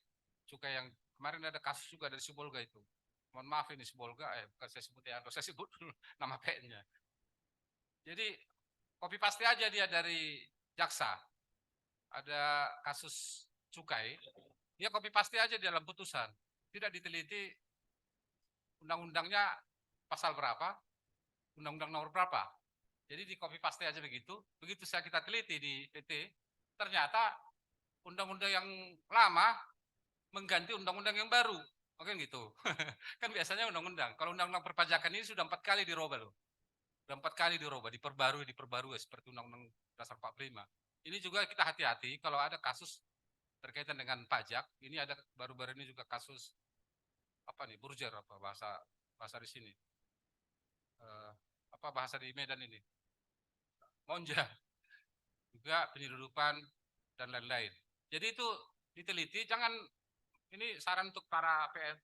yang kemarin ada kasus juga dari Sibolga itu. Mohon maaf ini Sibolga, bukan saya sebut ya, saya sebut dulu nama PN-nya. Jadi copy paste aja dia dari jaksa. Ada kasus cukai, dia copy paste aja di dalam putusan. Tidak diteliti undang-undangnya pasal berapa, undang-undang nomor berapa. Jadi di copy paste aja begitu. Begitu kita teliti di PT, ternyata undang-undang yang lama mengganti undang-undang yang baru. Oke gitu. Kan biasanya undang-undang. Kalau undang-undang perpajakan ini sudah 4 kali dirubah loh. Sudah 4 kali dirubah, diperbarui seperti undang-undang dasar 45. Ini juga kita hati-hati kalau ada kasus berkaitan dengan pajak. Ini ada baru-baru ini juga kasus apa nih, burjer apa bahasa di sini. Apa bahasa di Medan ini? Monja. Juga penyeludupan dan lain-lain. Jadi itu diteliti, jangan, ini saran untuk para PN,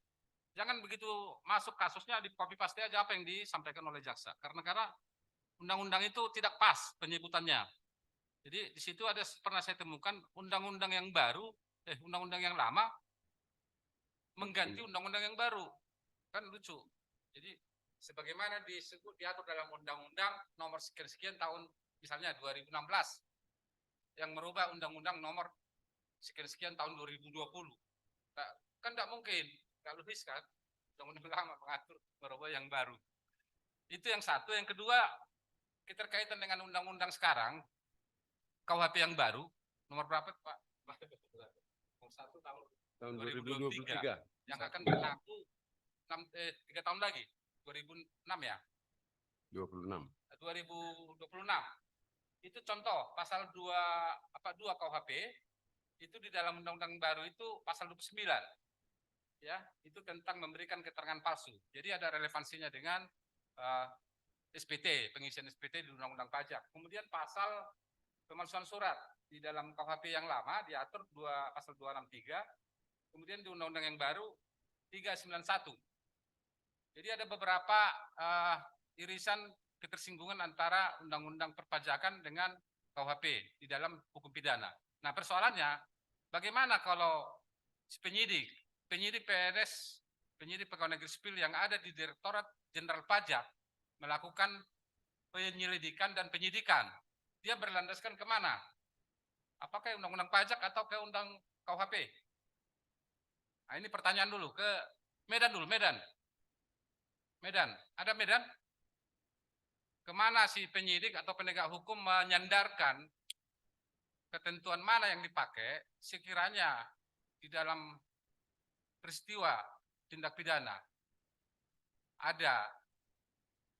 jangan begitu masuk kasusnya di copy paste aja apa yang disampaikan oleh jaksa. Karena undang-undang itu tidak pas penyebutannya. Jadi di situ ada pernah saya temukan undang-undang yang baru, undang-undang yang lama mengganti undang-undang yang baru. Kan lucu. Jadi sebagaimana disebut diatur dalam undang-undang nomor sekian-sekian tahun misalnya 2016 yang merubah undang-undang nomor sekian-sekian tahun 2020. Nah, kan tidak mungkin, tidak logis kan? Undang-undang lama mengatur merubah yang baru. Itu yang satu. Yang kedua, keterkaitan dengan undang-undang sekarang, KUHP yang baru, nomor berapa Pak? Nomor 1 tahun 2023 yang akan berlaku 3 tahun lagi, 2006 ya? 26. 2026. Itu contoh pasal 2 KUHP itu di dalam undang-undang baru itu pasal 29. Ya, itu tentang memberikan keterangan palsu. Jadi ada relevansinya dengan SPT, pengisian SPT di undang-undang pajak. Kemudian pasal pemalsuan surat di dalam KUHP yang lama diatur pasal 263. Kemudian di undang-undang yang baru 391. Jadi ada beberapa irisan ketersinggungan antara undang-undang perpajakan dengan KUHP di dalam hukum pidana. Nah, persoalannya bagaimana kalau penyidik PNS, penyidik pegawai negeri sipil yang ada di Direktorat Jenderal Pajak melakukan penyelidikan dan penyidikan, dia berlandaskan kemana? Apakah undang-undang pajak atau ke undang KUHP? Nah, ini pertanyaan dulu ke Medan dulu, Medan. Ada Medan? Kemana si penyidik atau penegak hukum menyandarkan ketentuan mana yang dipakai sekiranya di dalam peristiwa tindak pidana ada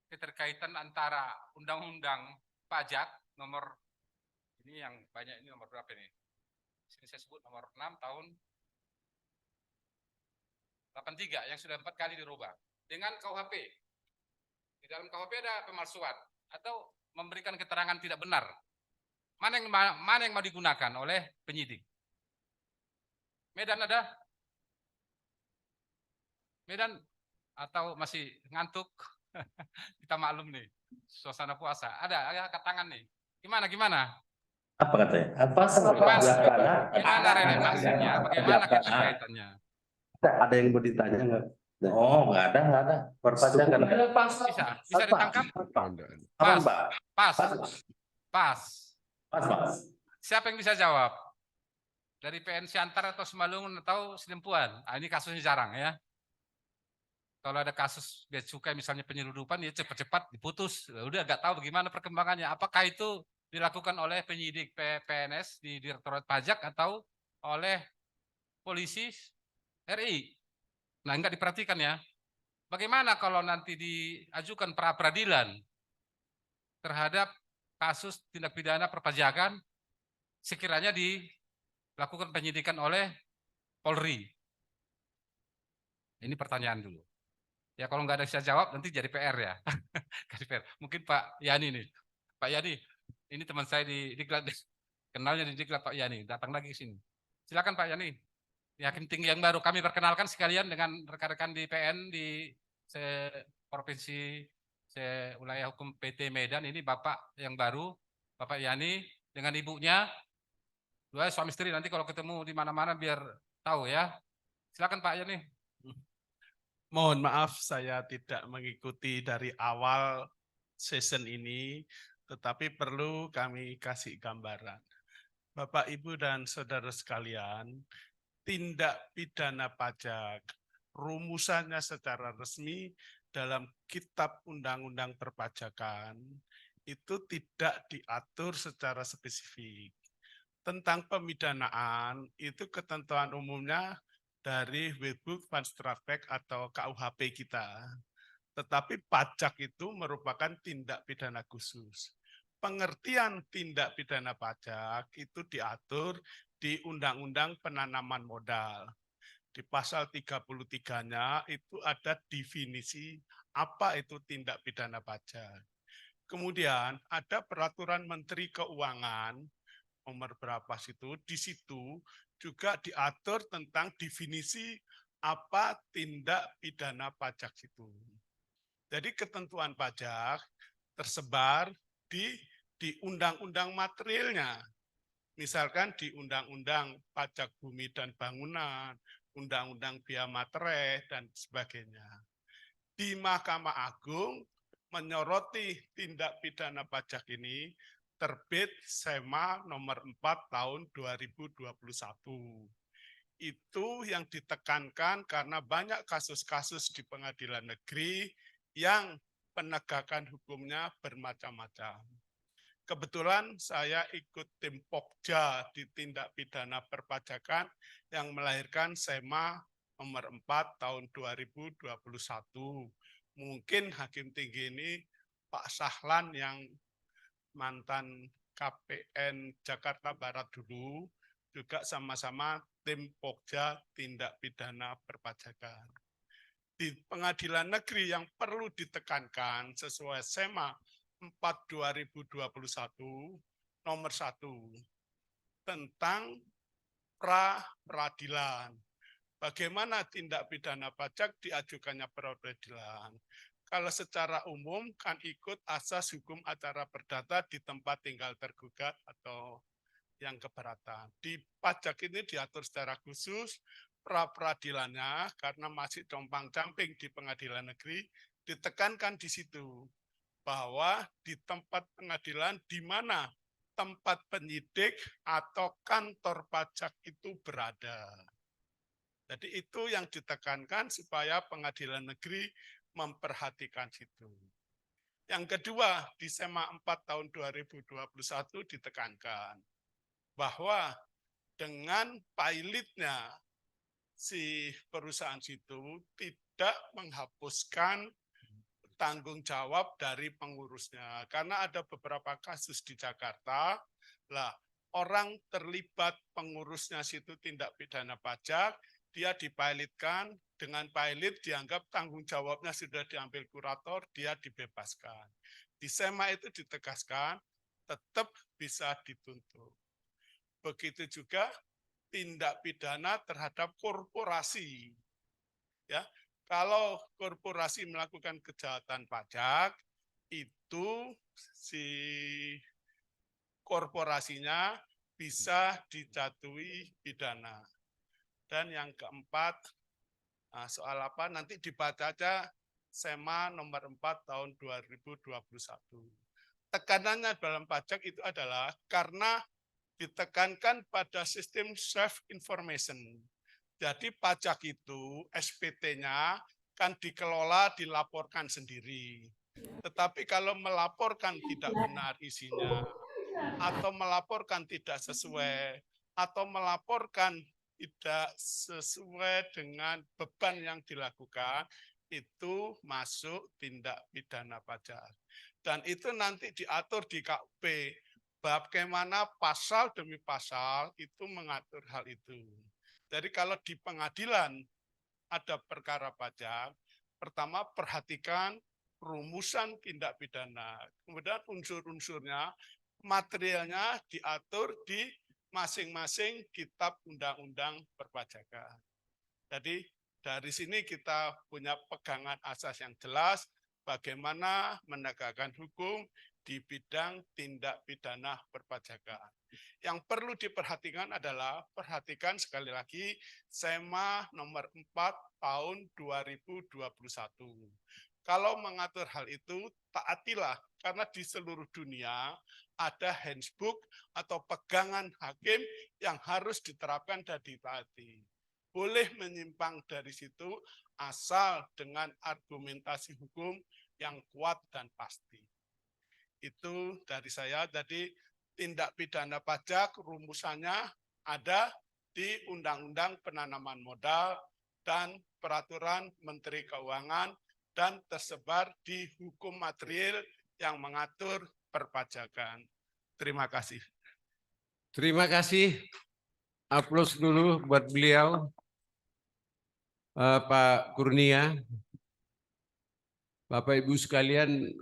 keterkaitan antara undang-undang pajak nomor, ini yang banyak ini nomor berapa ini? Sini saya sebut nomor 6 tahun 83 yang sudah 4 kali dirubah dengan KUHP. Di dalam KUHP ada pemalsuan atau memberikan keterangan tidak benar. Mana yang mau digunakan oleh penyidik? Medan ada? Medan atau masih ngantuk? Kita maklum nih, suasana puasa. Ada angkat tangan nih. Gimana? Apa katanya? Gimana relevansinya? Bagaimana keterkaitannya? Ada yang mau ditanya nggak? Oh, nggak ada. Perpajakan. Bisa ditangkap? Pas. Siapa yang bisa jawab? Dari PN Siantar atau Simalungun atau Sedempuan? Ini kasusnya jarang ya. Kalau ada kasus bea cukai misalnya penyeludupan, ya cepat-cepat diputus. Udah nggak tahu bagaimana perkembangannya. Apakah itu dilakukan oleh penyidik PNS di Direktorat Pajak atau oleh polisi RI? Nah, enggak diperhatikan ya. Bagaimana kalau nanti diajukan pra peradilan terhadap kasus tindak pidana perpajakan sekiranya dilakukan penyidikan oleh Polri? Ini pertanyaan dulu. Ya kalau nggak ada yang bisa jawab nanti jadi PR ya. Mungkin Pak Yani nih. Pak Yani, ini teman saya di Diklat, kenalnya di Diklat Pak Yani, datang lagi ke sini. Silakan Pak Yani. Hakim tinggi yang baru kami perkenalkan sekalian dengan rekan-rekan di PN di provinsi wilayah hukum PT Medan. Ini Bapak yang baru, Bapak Yani dengan ibunya. Dua suami istri, nanti kalau ketemu di mana-mana biar tahu ya. Silakan Pak Yani. Mohon maaf saya tidak mengikuti dari awal season ini, tetapi perlu kami kasih gambaran. Bapak, Ibu, dan saudara sekalian, tindak pidana pajak rumusannya secara resmi dalam Kitab Undang-Undang Perpajakan itu tidak diatur secara spesifik. Tentang pemidanaan itu ketentuan umumnya dari Wetboek van Strafrecht atau KUHP kita. Tetapi pajak itu merupakan tindak pidana khusus. Pengertian tindak pidana pajak itu diatur di Undang-Undang Penanaman Modal. Di pasal 33-nya itu ada definisi apa itu tindak pidana pajak. Kemudian ada peraturan Menteri Keuangan nomor berapa di situ juga diatur tentang definisi apa tindak pidana pajak itu. Jadi ketentuan pajak tersebar di undang-undang materialnya. Misalkan di Undang-Undang Pajak Bumi dan Bangunan, Undang-Undang Biaya Materai, dan sebagainya. Di Mahkamah Agung menyoroti tindak pidana pajak ini terbit SEMA nomor 4 tahun 2021. Itu yang ditekankan karena banyak kasus-kasus di pengadilan negeri yang penegakan hukumnya bermacam-macam. Kebetulan saya ikut tim Pokja di tindak pidana perpajakan yang melahirkan SEMA nomor 4 tahun 2021. Mungkin Hakim Tinggi ini Pak Sahlan yang mantan KPN Jakarta Barat dulu, juga sama-sama tim Pokja tindak pidana perpajakan. Di pengadilan negeri yang perlu ditekankan sesuai SEMA 4 2021 nomor 1 tentang pra-peradilan. Bagaimana tindak pidana pajak diajukannya pra-peradilan? Kalau secara umum kan ikut asas hukum acara perdata di tempat tinggal tergugat atau yang keberatan. Di pajak ini diatur secara khusus pra-peradilannya karena masih compang-camping di pengadilan negeri, ditekankan di situ bahwa di tempat pengadilan di mana tempat penyidik atau kantor pajak itu berada. Jadi itu yang ditekankan supaya pengadilan negeri memperhatikan situ. Yang kedua, di SEMA 4 tahun 2021 ditekankan bahwa dengan pilotnya si perusahaan situ tidak menghapuskan tanggung jawab dari pengurusnya. Karena ada beberapa kasus di Jakarta, lah orang terlibat pengurusnya situ tindak pidana pajak, dia dipilotkan, dengan pilot dianggap tanggung jawabnya sudah diambil kurator, dia dibebaskan. Di SEMA itu ditegaskan, tetap bisa dituntut. Begitu juga tindak pidana terhadap korporasi. Ya, kalau korporasi melakukan kejahatan pajak, itu si korporasinya bisa dijatuhi pidana. Dan yang keempat, soal apa? Nanti dibaca aja SEMA nomor 4 tahun 2021. Tekanannya dalam pajak itu adalah karena ditekankan pada sistem self-information. Jadi pajak itu SPT-nya kan dikelola, dilaporkan sendiri. Tetapi kalau melaporkan tidak benar isinya, atau melaporkan tidak sesuai, atau melaporkan tidak sesuai dengan beban yang dilakukan, itu masuk tindak pidana pajak. Dan itu nanti diatur di KUP, bagaimana pasal demi pasal itu mengatur hal itu. Jadi kalau di pengadilan ada perkara pajak, pertama perhatikan rumusan tindak pidana, kemudian unsur-unsurnya, materialnya diatur di masing-masing kitab undang-undang perpajakan. Jadi dari sini kita punya pegangan asas yang jelas bagaimana menegakkan hukum di bidang tindak pidana perpajakan. Yang perlu diperhatikan adalah, perhatikan sekali lagi SEMA nomor 4 tahun 2021. Kalau mengatur hal itu, taatilah, karena di seluruh dunia ada handbook atau pegangan hakim yang harus diterapkan dan ditaati. boleh menyimpang dari situ asal dengan argumentasi hukum yang kuat dan pasti. Itu dari saya. Jadi tindak pidana pajak rumusannya ada di Undang-Undang Penanaman Modal dan Peraturan Menteri Keuangan dan tersebar di hukum material yang mengatur perpajakan. Terima kasih. Terima kasih. Aplaus dulu buat beliau. Pak Kurnia. Bapak Ibu sekalian,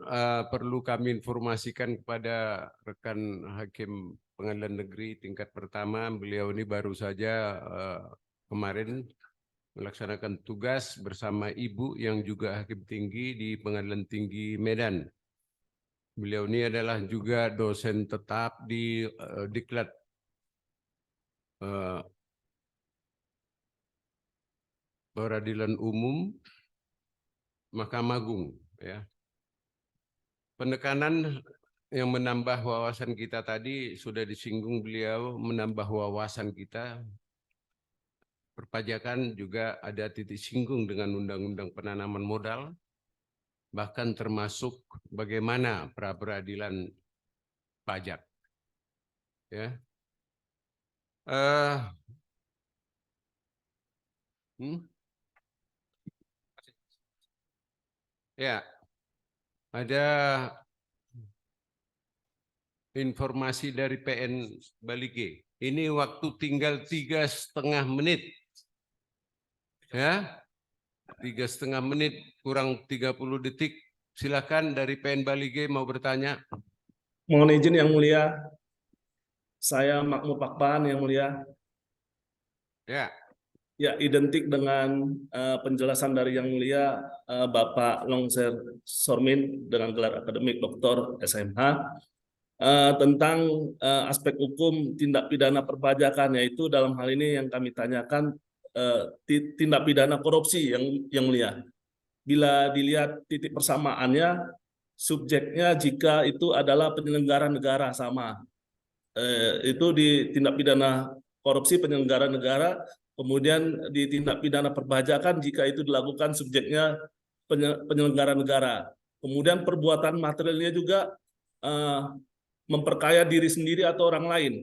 perlu kami informasikan kepada rekan Hakim Pengadilan Negeri tingkat pertama, beliau ini baru saja kemarin melaksanakan tugas bersama Ibu yang juga Hakim Tinggi di Pengadilan Tinggi Medan. Beliau ini adalah juga dosen tetap di Diklat Peradilan Umum Mahkamah Agung, ya. Penekanan yang menambah wawasan kita tadi sudah disinggung beliau, menambah wawasan kita. Perpajakan juga ada titik singgung dengan Undang-Undang Penanaman Modal, bahkan termasuk bagaimana pra-peradilan pajak. Ya. Ya, ada informasi dari PN Bali G. Ini waktu tinggal 3,5 menit. Ya, 3,5 menit kurang 30 detik. Silakan dari PN Bali G mau bertanya. Mohon izin yang mulia, saya Makmu Pakpahan yang mulia. Ya. Ya, identik dengan penjelasan dari yang mulia Bapak Longser Sormin dengan gelar akademik Doktor SMH tentang aspek hukum tindak pidana perpajakan, yaitu dalam hal ini yang kami tanyakan tindak pidana korupsi yang mulia. Bila dilihat titik persamaannya, subjeknya jika itu adalah penyelenggara negara sama, itu di tindak pidana korupsi penyelenggara negara. Kemudian di tindak pidana perpajakan jika itu dilakukan subjeknya penyelenggara negara. Kemudian perbuatan materialnya juga memperkaya diri sendiri atau orang lain.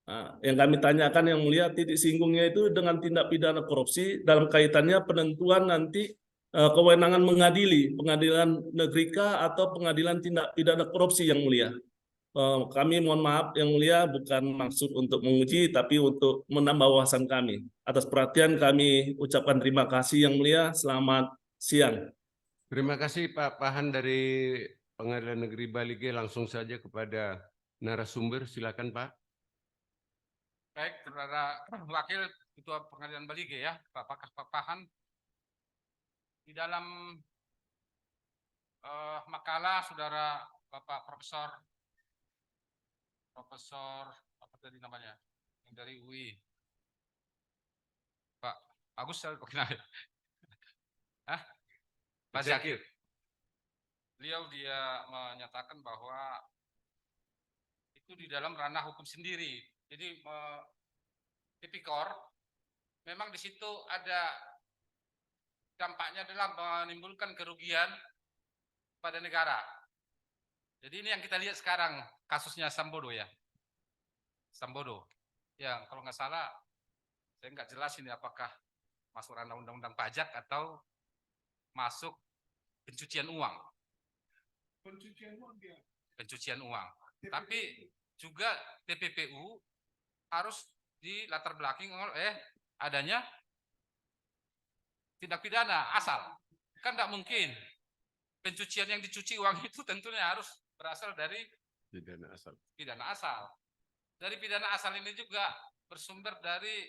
Nah, yang kami tanyakan yang mulia, titik singgungnya itu dengan tindak pidana korupsi dalam kaitannya penentuan nanti kewenangan mengadili, pengadilan negeri kah atau pengadilan tindak pidana korupsi yang mulia. Kami mohon maaf yang mulia, bukan maksud untuk menguji tapi untuk menambah wawasan kami. Atas perhatian kami ucapkan terima kasih yang mulia. Selamat siang. Terima kasih Pak Pahan dari Pengadilan Negeri Bali G. Langsung saja kepada narasumber. Silakan Pak. Baik, Saudara Wakil Ketua Pengadilan Bali G ya, Pak Pahan. Di dalam makalah Saudara Bapak Profesor apa tadi namanya, yang dari UI, Pak Agus Pak Zakir. Beliau dia menyatakan bahwa itu di dalam ranah hukum sendiri. Jadi tipikor memang di situ ada dampaknya adalah menimbulkan kerugian pada negara. Jadi ini yang kita lihat sekarang, kasusnya Sambodo ya. Sambodo. Ya, kalau nggak salah, saya nggak jelas ini apakah masuk ranah undang-undang pajak atau masuk pencucian uang. Pencucian uang. Tapi juga TPPU harus dilatar belakangi oleh adanya tindak pidana asal. Kan nggak mungkin pencucian yang dicuci uang itu tentunya harus berasal dari pidana asal. Dari pidana asal ini juga bersumber dari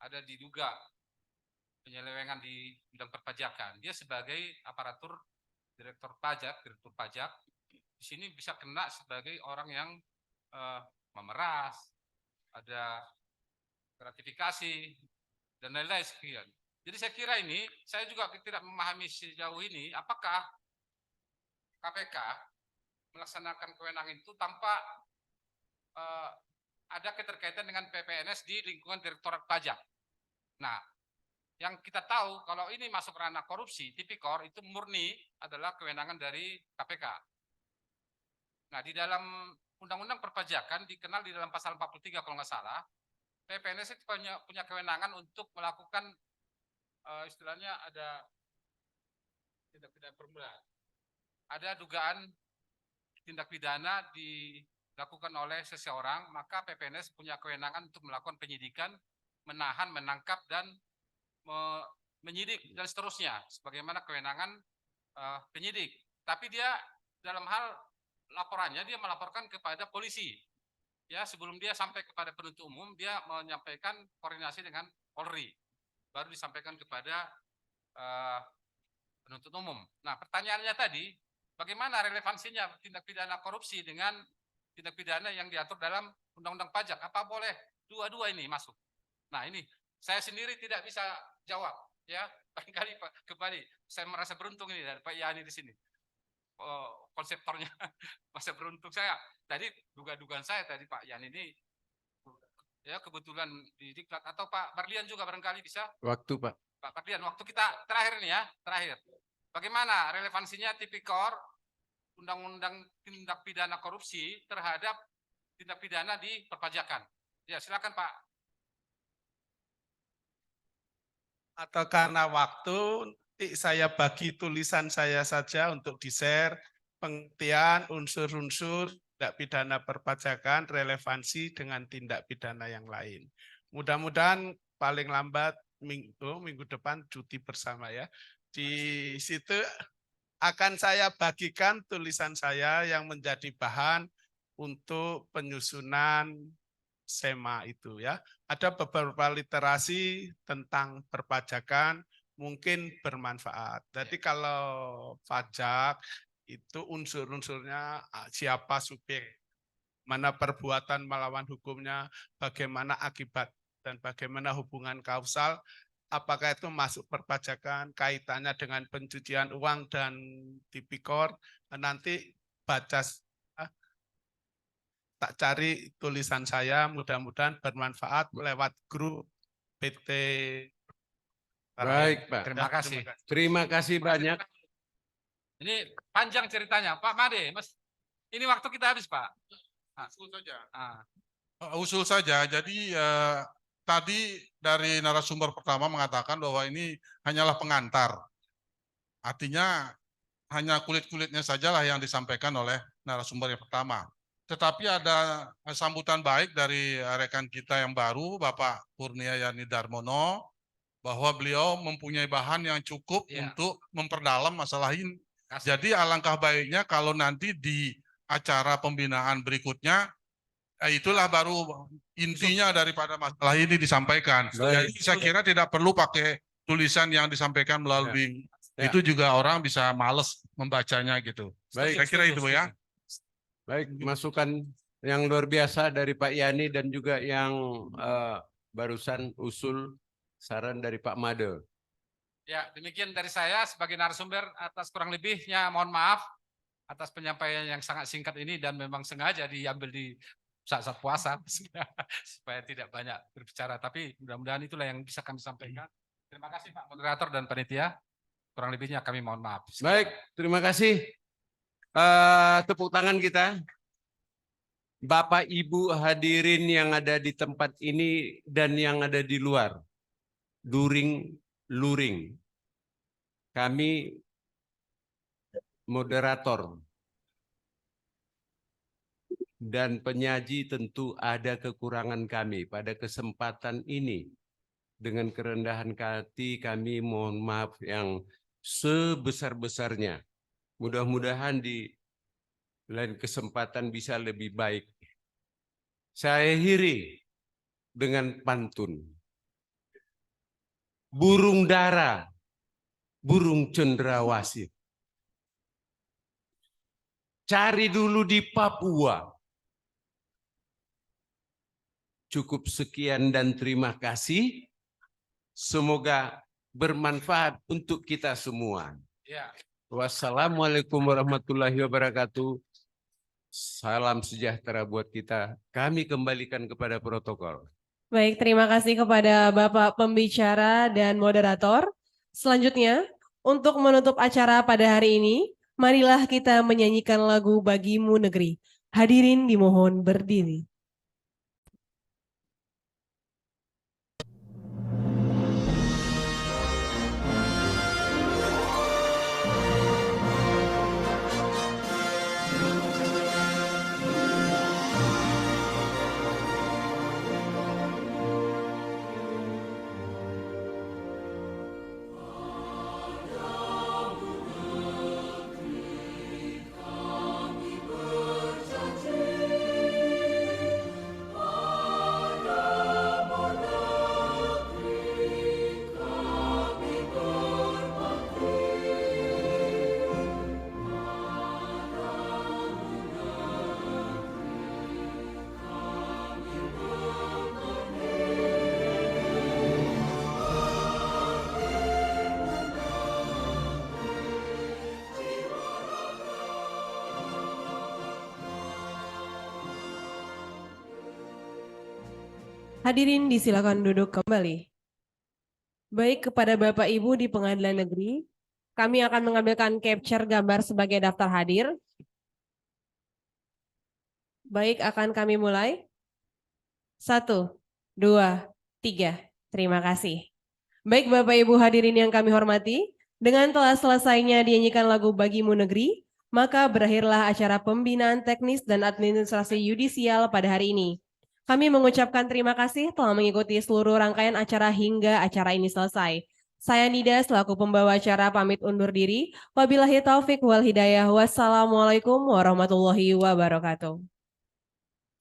ada diduga penyelewengan di bidang perpajakan. Dia sebagai aparatur direktur pajak, di sini bisa kena sebagai orang yang memeras, ada gratifikasi dan lain-lain sekian. Jadi saya kira ini, saya juga tidak memahami sejauh ini apakah KPK melaksanakan kewenangan itu tanpa ada keterkaitan dengan PPNS di lingkungan Direktorat Pajak. Nah, yang kita tahu kalau ini masuk ranah korupsi, tipikor itu murni adalah kewenangan dari KPK. Nah, di dalam Undang-Undang Perpajakan dikenal di dalam pasal 43 kalau nggak salah, PPNS itu punya kewenangan untuk melakukan istilahnya ada tindak pidana permulaan. Ada dugaan tindak pidana dilakukan oleh seseorang, maka PPNS punya kewenangan untuk melakukan penyidikan, menahan, menangkap, dan menyidik dan seterusnya sebagaimana kewenangan penyidik. Tapi dia dalam hal laporannya dia melaporkan kepada polisi. Ya, sebelum dia sampai kepada penuntut umum, dia menyampaikan koordinasi dengan Polri. Baru disampaikan kepada penuntut umum. Nah, pertanyaannya tadi, bagaimana relevansinya tindak pidana korupsi dengan tindak pidana yang diatur dalam Undang-Undang Pajak? Apa boleh dua-dua ini masuk? Nah, ini saya sendiri tidak bisa jawab, ya. Barangkali kembali saya merasa beruntung ini dari Pak Yani di sini. Konseptornya masa beruntung saya. Tadi dugaan saya tadi Pak Yani ini ya kebetulan di diklat, atau Pak Barlian juga barangkali bisa. Waktu Pak. Pak Barlian, waktu kita terakhir ini ya, terakhir. Bagaimana relevansinya tipikor Undang-Undang Tindak Pidana Korupsi terhadap tindak pidana di perpajakan? Ya, silakan Pak. Atau karena waktu, saya bagi tulisan saya saja untuk di-share pengertian unsur-unsur tindak pidana perpajakan relevansi dengan tindak pidana yang lain. Mudah-mudahan paling lambat minggu depan cuti bersama ya. Di situ akan saya bagikan tulisan saya yang menjadi bahan untuk penyusunan SEMA itu ya. Ada beberapa literasi tentang perpajakan mungkin bermanfaat. Jadi kalau pajak itu unsur-unsurnya siapa subjek, mana perbuatan melawan hukumnya, bagaimana akibat, dan bagaimana hubungan kausal, apakah itu masuk perpajakan, kaitannya dengan pencucian uang dan tipikor. Nanti baca, tak cari tulisan saya, mudah-mudahan bermanfaat lewat grup PT. Baik Pak. Terima kasih. Terima kasih banyak. Ini panjang ceritanya, Pak Made, Mas. Ini waktu kita habis, Pak. Usul saja. Usul saja. Jadi tadi dari narasumber pertama mengatakan bahwa ini hanyalah pengantar. Artinya hanya kulit-kulitnya sajalah yang disampaikan oleh narasumber yang pertama. Tetapi ada sambutan baik dari rekan kita yang baru, Bapak Kurnia Yani Darmono, bahwa beliau mempunyai bahan yang cukup untuk memperdalam masalah ini. Jadi alangkah baiknya kalau nanti di acara pembinaan berikutnya, itulah baru intinya daripada masalah ini disampaikan. Jadi saya kira tidak perlu pakai tulisan yang disampaikan melalui itu, juga orang bisa males membacanya gitu. Baik, saya kira itu Bu ya. Baik, masukan yang luar biasa dari Pak Yani dan juga yang barusan usul saran dari Pak Made. Ya, demikian dari saya sebagai narasumber. Atas kurang lebihnya mohon maaf atas penyampaian yang sangat singkat ini, dan memang sengaja diambil di saat-saat puasa supaya tidak banyak berbicara, tapi mudah-mudahan itulah yang bisa kami sampaikan. Terima kasih Pak Moderator dan panitia. Kurang lebihnya kami mohon maaf. Baik, terima kasih. Tepuk tangan kita. Bapak Ibu hadirin yang ada di tempat ini dan yang ada di luar. Luring. Kami moderator dan penyaji tentu ada kekurangan kami pada kesempatan ini. Dengan kerendahan hati kami mohon maaf yang sebesar-besarnya. Mudah-mudahan di lain kesempatan bisa lebih baik. Saya akhiri dengan pantun. Burung dara, burung cendrawasih. Cari dulu di Papua. Cukup sekian dan terima kasih. Semoga bermanfaat untuk kita semua. Ya. Wassalamualaikum warahmatullahi wabarakatuh. Salam sejahtera buat kita. Kami kembalikan kepada protokol. Baik, terima kasih kepada Bapak pembicara dan moderator. Selanjutnya, untuk menutup acara pada hari ini, marilah kita menyanyikan lagu Bagimu Negeri. Hadirin dimohon berdiri. Hadirin disilakan duduk kembali. Baik, kepada Bapak Ibu di Pengadilan Negeri, kami akan mengambilkan capture gambar sebagai daftar hadir. Baik, akan kami mulai. 1, 2, 3. Terima kasih. Baik Bapak Ibu hadirin yang kami hormati, dengan telah selesainya dinyanyikan lagu Bagimu Negeri, maka berakhirlah acara pembinaan teknis dan administrasi yudisial pada hari ini. Kami mengucapkan terima kasih telah mengikuti seluruh rangkaian acara hingga acara ini selesai. Saya Nida selaku pembawa acara pamit undur diri. Wabillahi taufik wal hidayah. Wassalamualaikum warahmatullahi wabarakatuh.